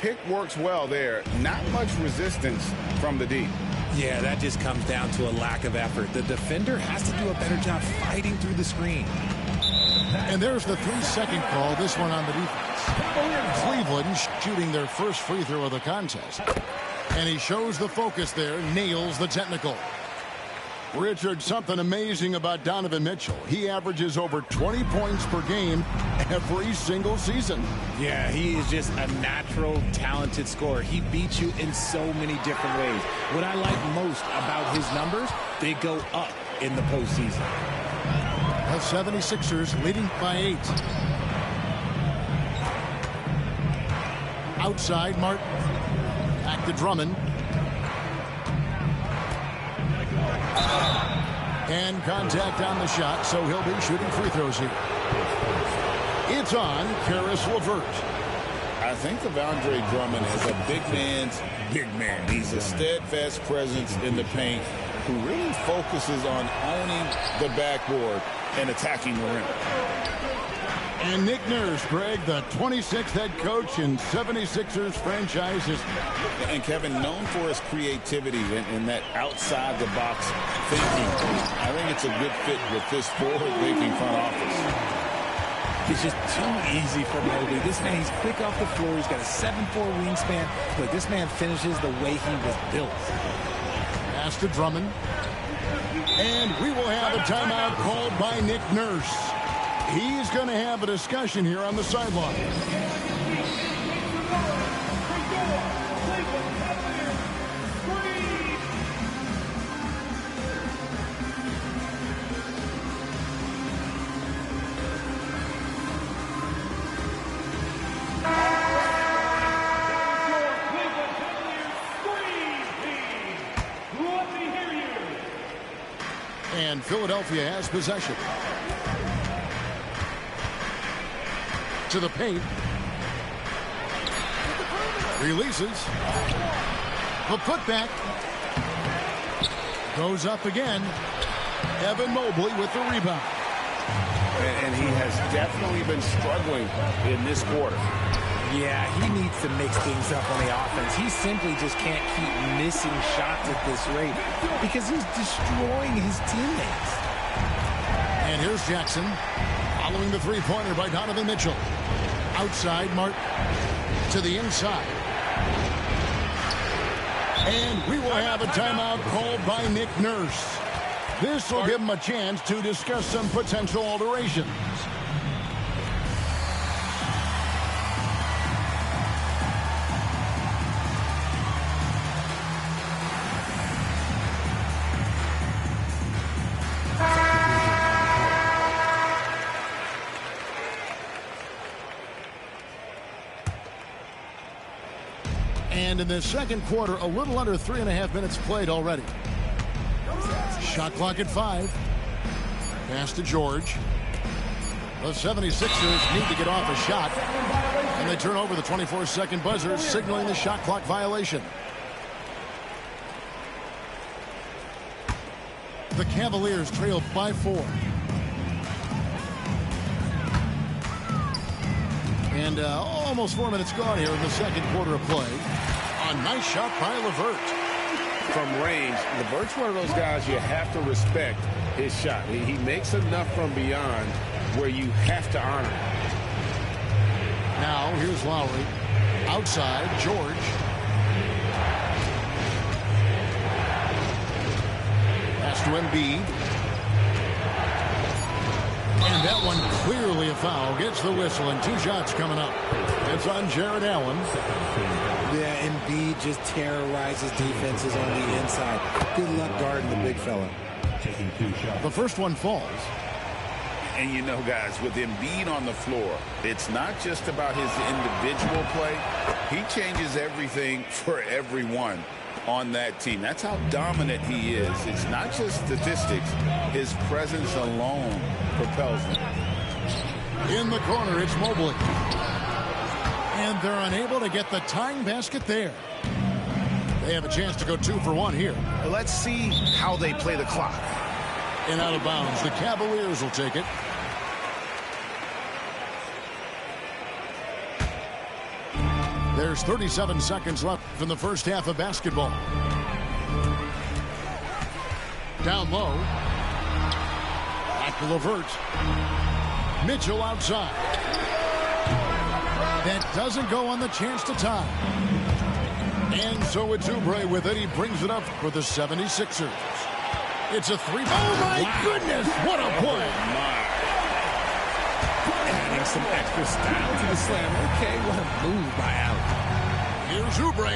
Speaker 9: Pick works well there. Not much resistance from the D.
Speaker 13: Yeah, that just comes down to a lack of effort. The defender has to do a better job fighting through the screen.
Speaker 7: And there's the 3-second call, this one on the defense. Cleveland shooting their first free throw of the contest. And he shows the focus there, nails the technical. Richard, something amazing about Donovan Mitchell. He averages over 20 points per game every single season.
Speaker 13: Yeah, he is just a natural, talented scorer. He beats you in so many different ways. What I like most about his numbers, they go up in the postseason.
Speaker 7: The 76ers leading by 8. Outside, Martin. Back to Drummond. And contact on the shot, so he'll be shooting free throws here. It's on Karis LeVert.
Speaker 9: I think of Andre Drummond as a big man's big man. He's a steadfast presence in the paint who really focuses on owning the backboard and attacking the rim.
Speaker 7: And Nick Nurse, Greg, the 26th head coach in 76ers franchise history.
Speaker 9: And Kevin, known for his creativity and that outside-the-box thinking. I think it's a good fit with this forward-thinking front office.
Speaker 13: It's just too easy for Mobley. This man, he's quick off the floor. He's got a 7'4" wingspan. But this man finishes the way he was built.
Speaker 7: Pass to Drummond. And we will have a timeout called by Nick Nurse. He's going to have a discussion here on the sideline. And Philadelphia has possession. To the paint. Releases. The putback. Goes up again. Evan Mobley with the rebound.
Speaker 11: And he has definitely been struggling in this quarter.
Speaker 13: Yeah, he needs to mix things up on the offense. He simply just can't keep missing shots at this rate because he's destroying his teammates.
Speaker 7: And here's Jackson following the three-pointer by Donovan Mitchell. Outside, Martin to the inside. And we will have a timeout called by Nick Nurse. This will give him a chance to discuss some potential alterations. And in the second quarter, a little under 3.5 minutes played already. Shot clock at 5. Pass to George. The 76ers need to get off a shot. And they turn over the 24-second buzzer, signaling the shot clock violation. The Cavaliers trail by 4. And almost 4 minutes gone here in the second quarter of play. A nice shot by LeVert.
Speaker 11: From range, LeVert's one of those guys you have to respect his shot. He makes enough from beyond where you have to honor him.
Speaker 7: Now, here's Lowry. Outside, George. Pass to Embiid. And that one clearly a foul. Gets the whistle, and 2 shots coming up. It's on Jared Allen.
Speaker 13: Yeah, Embiid just terrorizes defenses on the inside. Good luck guarding the big fella.
Speaker 6: Taking 2 shots.
Speaker 7: The first one falls.
Speaker 9: And you know, guys, with Embiid on the floor, it's not just about his individual play. He changes everything for everyone on that team. That's how dominant he is. It's not just statistics. His presence alone propels them.
Speaker 7: In the corner, it's Mobley. And they're unable to get the tying basket there. They have a chance to go 2 for 1 here.
Speaker 11: Let's see how they play the clock.
Speaker 7: And out of bounds. The Cavaliers will take it. There's 37 seconds left in the first half of basketball. Down low. Back to LeVert. Mitchell outside. That doesn't go on the chance to tie. And so it's Oubre with it. He brings it up for the 76ers. It's a 3. Oh, my goodness. What a play.
Speaker 13: Adding some extra style to the slam. Okay, what a move by Allen.
Speaker 7: Here's Oubre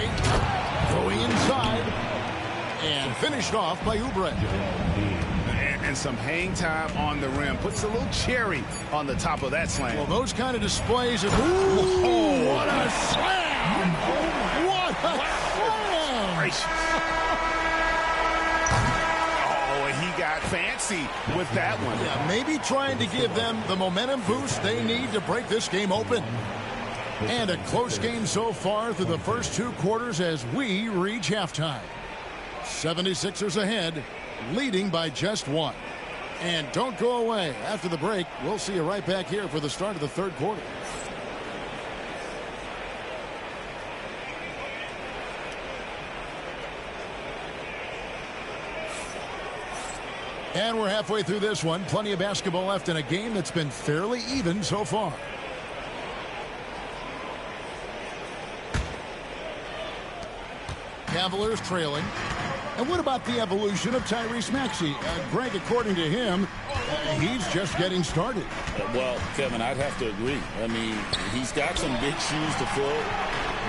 Speaker 7: going inside. And finished off by Oubre.
Speaker 11: And some hang time on the rim. Puts a little cherry on the top of that slam.
Speaker 7: Well, those kind of displays. Ooh, what a slam! What a slam!
Speaker 11: Gracious. Oh, and he got fancy with that one.
Speaker 7: Yeah, maybe trying to give them the momentum boost they need to break this game open. And a close game so far through the first 2 quarters as we reach halftime. 76ers ahead, leading by just 1. And don't go away. After the break, we'll see you right back here for the start of the third quarter. And we're halfway through this one. Plenty of basketball left in a game that's been fairly even so far. Cavaliers trailing. And what about the evolution of Tyrese Maxey? Greg, according to him, he's just getting started.
Speaker 9: Well, Kevin, I'd have to agree. I mean, he's got some big shoes to fill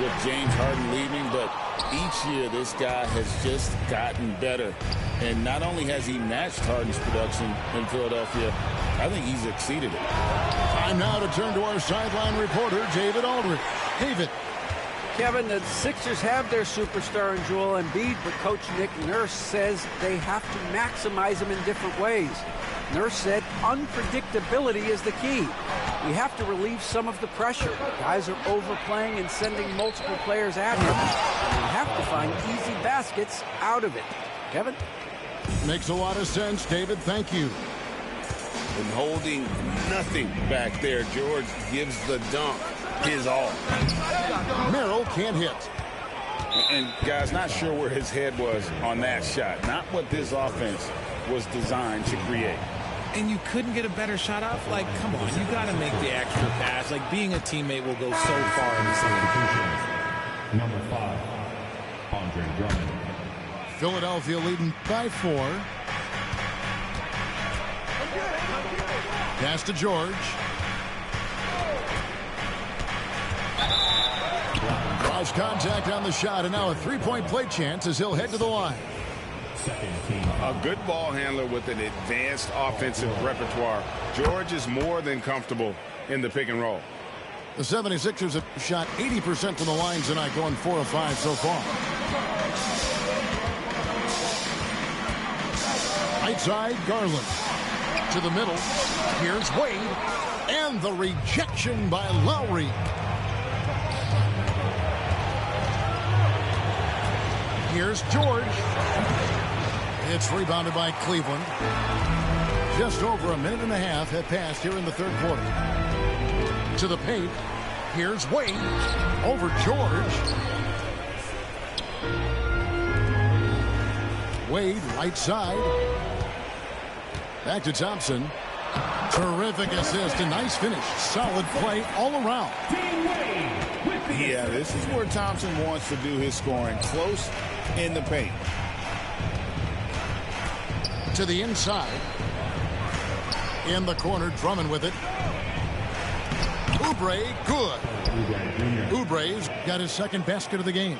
Speaker 9: with James Harden leaving, but each year this guy has just gotten better. And not only has he matched Harden's production in Philadelphia, I think he's exceeded it.
Speaker 7: Time now to turn to our sideline reporter, David Aldridge. David.
Speaker 10: Kevin, the Sixers have their superstar in Joel Embiid, but Coach Nick Nurse says they have to maximize him in different ways. Nurse said unpredictability is the key. We have to relieve some of the pressure. Guys are overplaying and sending multiple players at him. We have to find easy baskets out of it. Kevin?
Speaker 7: Makes a lot of sense, David. Thank you.
Speaker 9: And holding nothing back there, George gives the dunk his all.
Speaker 7: Merrill can't hit.
Speaker 9: And guys, not sure where his head was on that shot. Not what this offense was designed to create.
Speaker 13: And you couldn't get a better shot off? Like, come on, you got to make the extra pass. Like, being a teammate will go so far in this game.
Speaker 6: Number 5, Andre Drummond.
Speaker 7: Philadelphia leading by 4. Pass to George. Draws contact on the shot, and now a three-point play chance as he'll head to the line.
Speaker 11: A good ball handler with an advanced offensive repertoire. George is more than comfortable in the pick and roll.
Speaker 7: The 76ers have shot 80% from the line tonight, going 4 of 5 so far. Right side, Garland. To the middle. Here's Wade. And the rejection by Lowry. Here's George. It's rebounded by Cleveland. Just over a minute and a half have passed here in the third quarter. To the paint. Here's Wade. Over George. Wade, right side. Back to Thompson. Terrific assist. A nice finish. Solid play all around.
Speaker 9: Yeah, this is where Thompson wants to do his scoring. Close in the paint.
Speaker 7: To the inside. In the corner, Drummond with it. Oubre, good. Oubre's got his second basket of the game.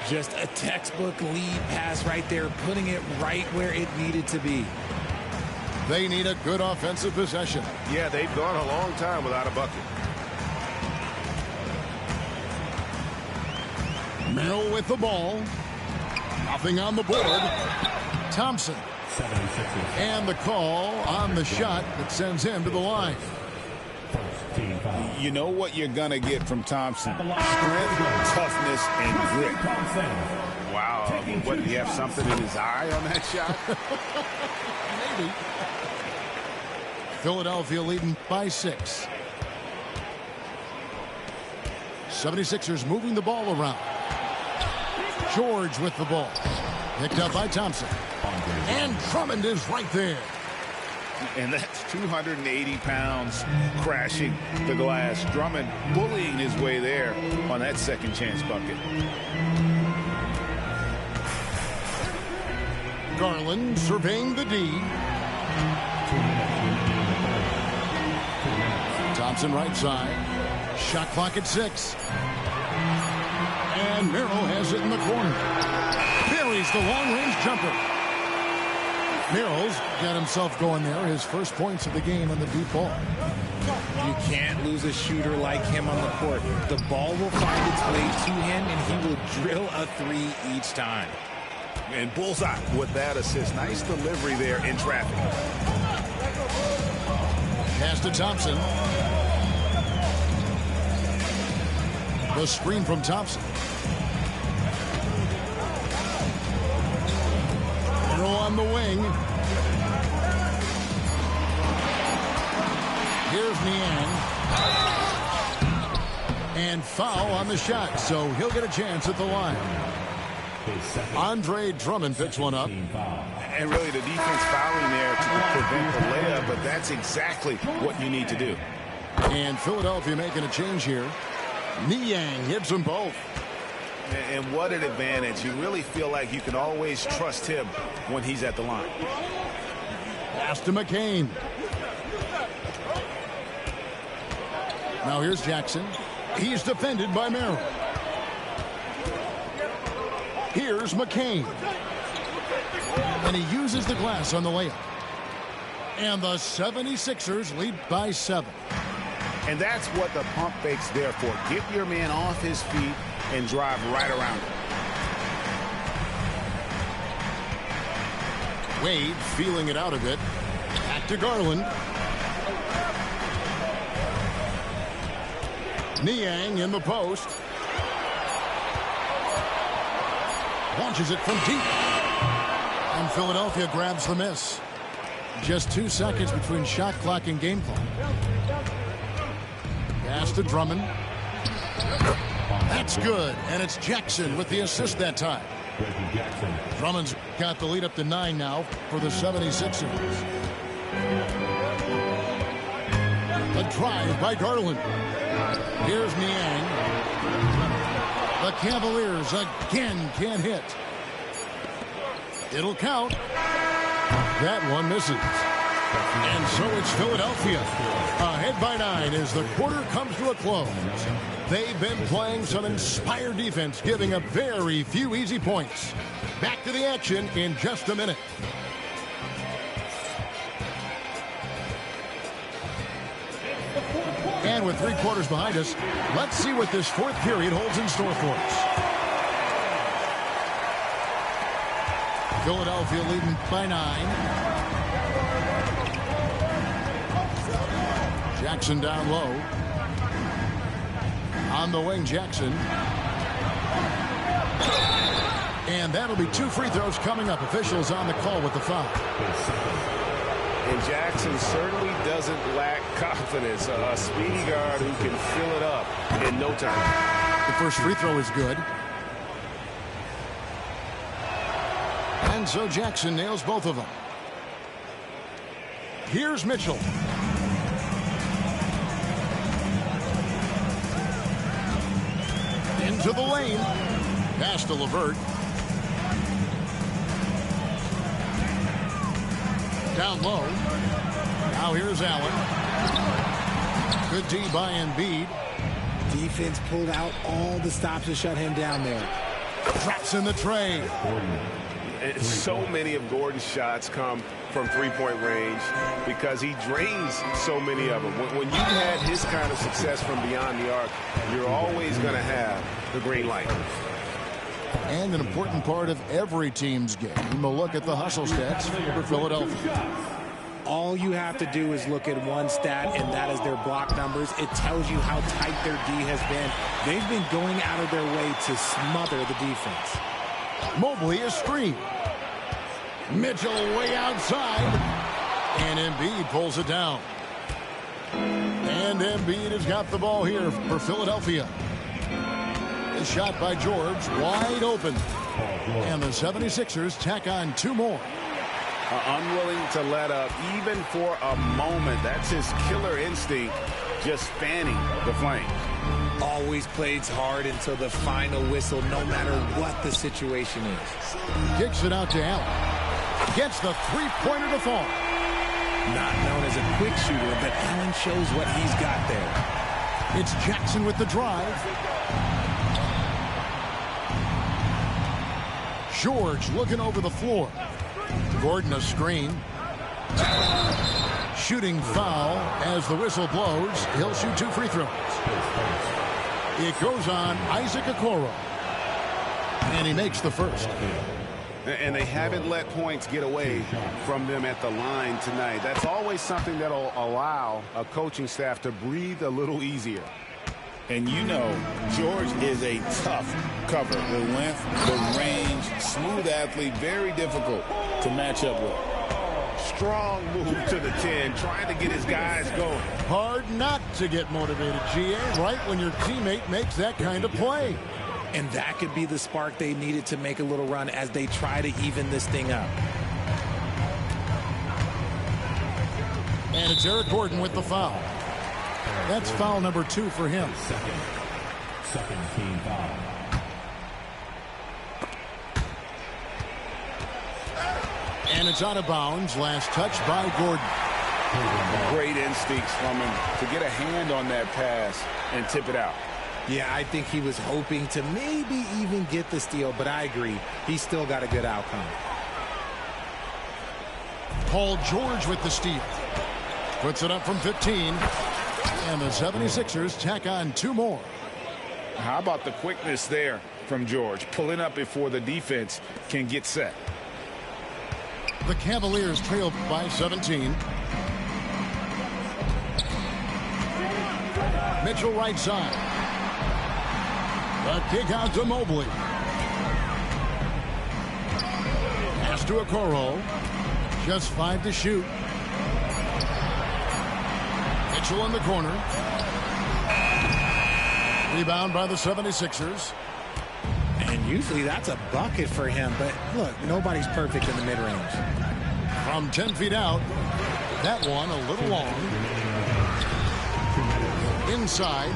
Speaker 13: Just a textbook lead pass right there, putting it right where it needed to be.
Speaker 7: They need a good offensive possession.
Speaker 11: Yeah, they've gone a long time without a bucket.
Speaker 7: Merrill with the ball. Nothing on the board. Thompson. And the call on the shot that sends him to the line.
Speaker 9: You know what you're going to get from Thompson. Strength, toughness, and grit.
Speaker 11: Wow. What, did he have something in his eye on that shot?
Speaker 7: Maybe. Philadelphia leading by 6. 76ers moving the ball around. George with the ball. Picked up by Thompson. And Drummond is right there.
Speaker 9: And that's 280 pounds crashing the glass. Drummond bullying his way there on that second chance bucket.
Speaker 7: Garland surveying the D. Thompson right side. Shot clock at 6. And Merrill has it in the corner. Buries the long-range jumper. Merrill's got himself going there. His first points of the game on the deep ball.
Speaker 13: You can't lose a shooter like him on the court. The ball will find its way to him, and he will drill a 3 each time.
Speaker 11: And bullseye with that assist. Nice delivery there in traffic.
Speaker 7: Pass to Thompson. The screen from Thompson. Merrill on the wing. Here's Niang. And foul on the shot, so he'll get a chance at the line. Andre Drummond picks one up.
Speaker 11: And really the defense fouling there to prevent the layup, but that's exactly what you need to do.
Speaker 7: And Philadelphia making a change here. Niang hits them both.
Speaker 11: And what an advantage. You really feel like you can always trust him when he's at the line.
Speaker 7: Pass to McCain. Now here's Jackson. He's defended by Merrill. Here's McCain. And he uses the glass on the layup. And the 76ers lead by 7.
Speaker 11: And that's what the pump fake's there for. Get your man off his feet and drive right around him.
Speaker 7: Wade feeling it out a bit. to Garland. Niang in the post. Launches it from deep. And Philadelphia grabs the miss. Just 2 seconds between shot clock and game clock. Pass to Drummond. That's good. And it's Jackson with the assist that time. Drummond's got the lead up to 9 now for the 76ers. A drive by Garland. Here's Niang. The Cavaliers again can't hit. It'll count. That one misses. And so it's Philadelphia ahead by 9 as the quarter comes to a close. They've been playing some inspired defense, giving up very few easy points. Back to the action in just a minute. And with 3 quarters behind us, let's see what this 4th period holds in store for us. Philadelphia leading by 9. Jackson down low. On the wing, Jackson. And that'll be 2 free throws coming up. Officials on the call with the foul.
Speaker 11: And Jackson certainly doesn't lack confidence. A speedy guard who can fill it up in no time.
Speaker 7: The first free throw is good. And so Jackson nails both of them. Here's Mitchell. Into the lane. Pass to LeVert. Down low. Now here's Allen. Good D by Embiid.
Speaker 13: Defense pulled out all the stops to shut him down there.
Speaker 7: Drops in the tray.
Speaker 11: And so many of Gordon's shots come from three-point range because he drains so many of them. When you've had his kind of success from beyond the arc, you're always going to have the green light.
Speaker 7: And an important part of every team's game. A look at the hustle stats for Philadelphia.
Speaker 13: All you have to do is look at one stat, and that is their block numbers. It tells you how tight their D has been. They've been going out of their way to smother the defense.
Speaker 7: Mobley is screen. Mitchell way outside. And Embiid pulls it down. And Embiid has got the ball here for Philadelphia. A shot by George, wide open. And the 76ers tack on 2 more.
Speaker 9: Unwilling to let up even for a moment. That's his killer instinct, just fanning the flame.
Speaker 13: Always plays hard until the final whistle, no matter what the situation is.
Speaker 7: Kicks it out to Allen. Gets the three-pointer to fall.
Speaker 13: Not known as a quick shooter, but Allen shows what he's got there.
Speaker 7: It's Jackson with the drive. George looking over the floor. Gordon a screen. Shooting foul as the whistle blows. He'll shoot 2 free throws. It goes on Isaac Okoro. And he makes the first.
Speaker 9: And they haven't let points get away from them at the line tonight. That's always something that'll allow a coaching staff to breathe a little easier. And you know, George is a tough cover. The length, the range, smooth athlete, very difficult to match up with.
Speaker 11: Strong move to the 10, trying to get his guys going.
Speaker 7: Hard not to get motivated, GA, right when your teammate makes that kind of play.
Speaker 13: And that could be the spark they needed to make a little run as they try to even this thing up.
Speaker 7: And it's Eric Gordon with the foul. That's foul number 2 for him.
Speaker 6: Second team foul.
Speaker 7: And it's out of bounds. Last touch by Gordon.
Speaker 9: Great instincts from him to get a hand on that pass and tip it out.
Speaker 13: Yeah, I think he was hoping to maybe even get the steal, but I agree. He's still got a good outcome.
Speaker 7: Paul George with the steal. Puts it up from 15. And the 76ers tack on 2 more.
Speaker 9: How about the quickness there from George, pulling up before the defense can get set.
Speaker 7: The Cavaliers trail by 17. Mitchell right side. The kick out to Mobley. Pass to Okoro. Just 5 to shoot. Mitchell in the corner. Rebound by the 76ers.
Speaker 13: And usually that's a bucket for him, but look, nobody's perfect in the mid-range.
Speaker 7: From 10 feet out, that one a little long. Inside,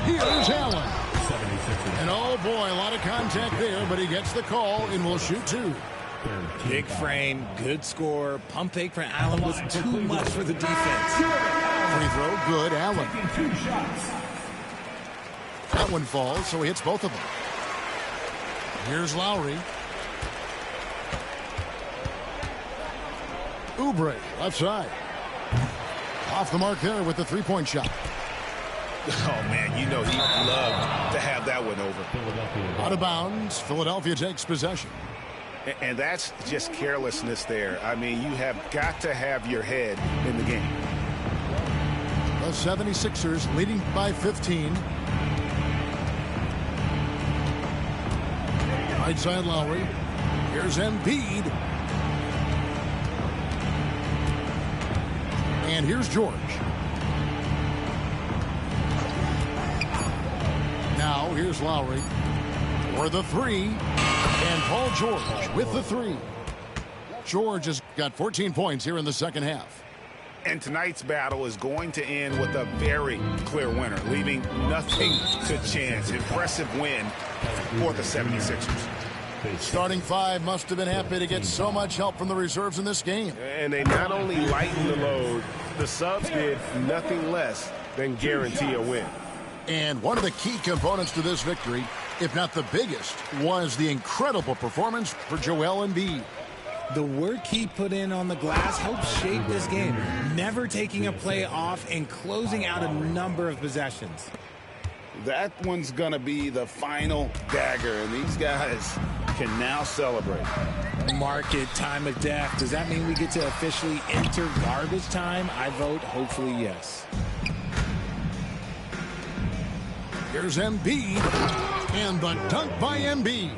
Speaker 7: here's Allen. And oh boy, a lot of contact there, but he gets the call and will shoot 2.
Speaker 13: Big frame, good score. Pump fake for Allen was too much for the defense.
Speaker 7: Free throw, good, Allen. That one falls, so he hits both of them. Here's Lowry. Oubre, left side. Off the mark there with the three-point shot.
Speaker 11: Oh, man, you know he'd love to have that one over.
Speaker 7: Out of bounds, Philadelphia takes possession.
Speaker 11: And that's just carelessness there. I mean, you have got to have your head in the game.
Speaker 7: The 76ers leading by 15. Right side Lowry. Here's Embiid. And here's George. Now here's Lowry for the 3. And Paul George with the 3. George has got 14 points here in the second half.
Speaker 11: And tonight's battle is going to end with a very clear winner, leaving nothing to chance. Impressive win for the 76ers.
Speaker 7: Starting 5 must have been happy to get so much help from the reserves in this game.
Speaker 11: And they not only lightened the load, the subs did nothing less than guarantee a win.
Speaker 7: And one of the key components to this victory, if not the biggest, was the incredible performance for Joel Embiid.
Speaker 13: The work he put in on the glass helped shape this game, never taking a play off and closing out a number of possessions.
Speaker 9: That one's going to be the final dagger, and these guys can now celebrate.
Speaker 13: Market time of death. Does that mean we get to officially enter garbage time? I vote hopefully yes.
Speaker 7: Here's Embiid, and the dunk by Embiid.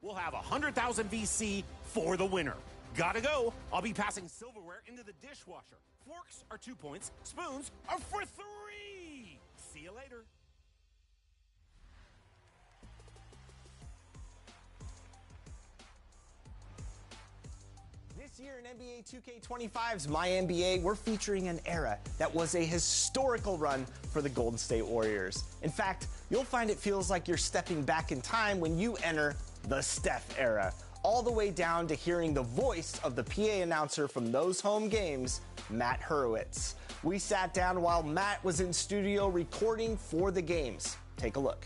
Speaker 14: we'll have 100,000 VC for the winner. Gotta go. I'll be passing silverware into the dishwasher. Forks are 2 points. Spoons are for 3. See you later.
Speaker 15: This year in NBA 2K25's My NBA, we're featuring an era that was a historical run for the Golden State Warriors. In fact, you'll find it feels like you're stepping back in time when you enter the Steph era, all the way down to hearing the voice of the PA announcer from those home games, Matt Hurwitz. We sat down while Matt was in studio recording for the games. Take a look.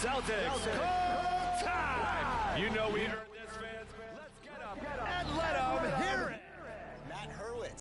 Speaker 2: Celtics, time! You know we earned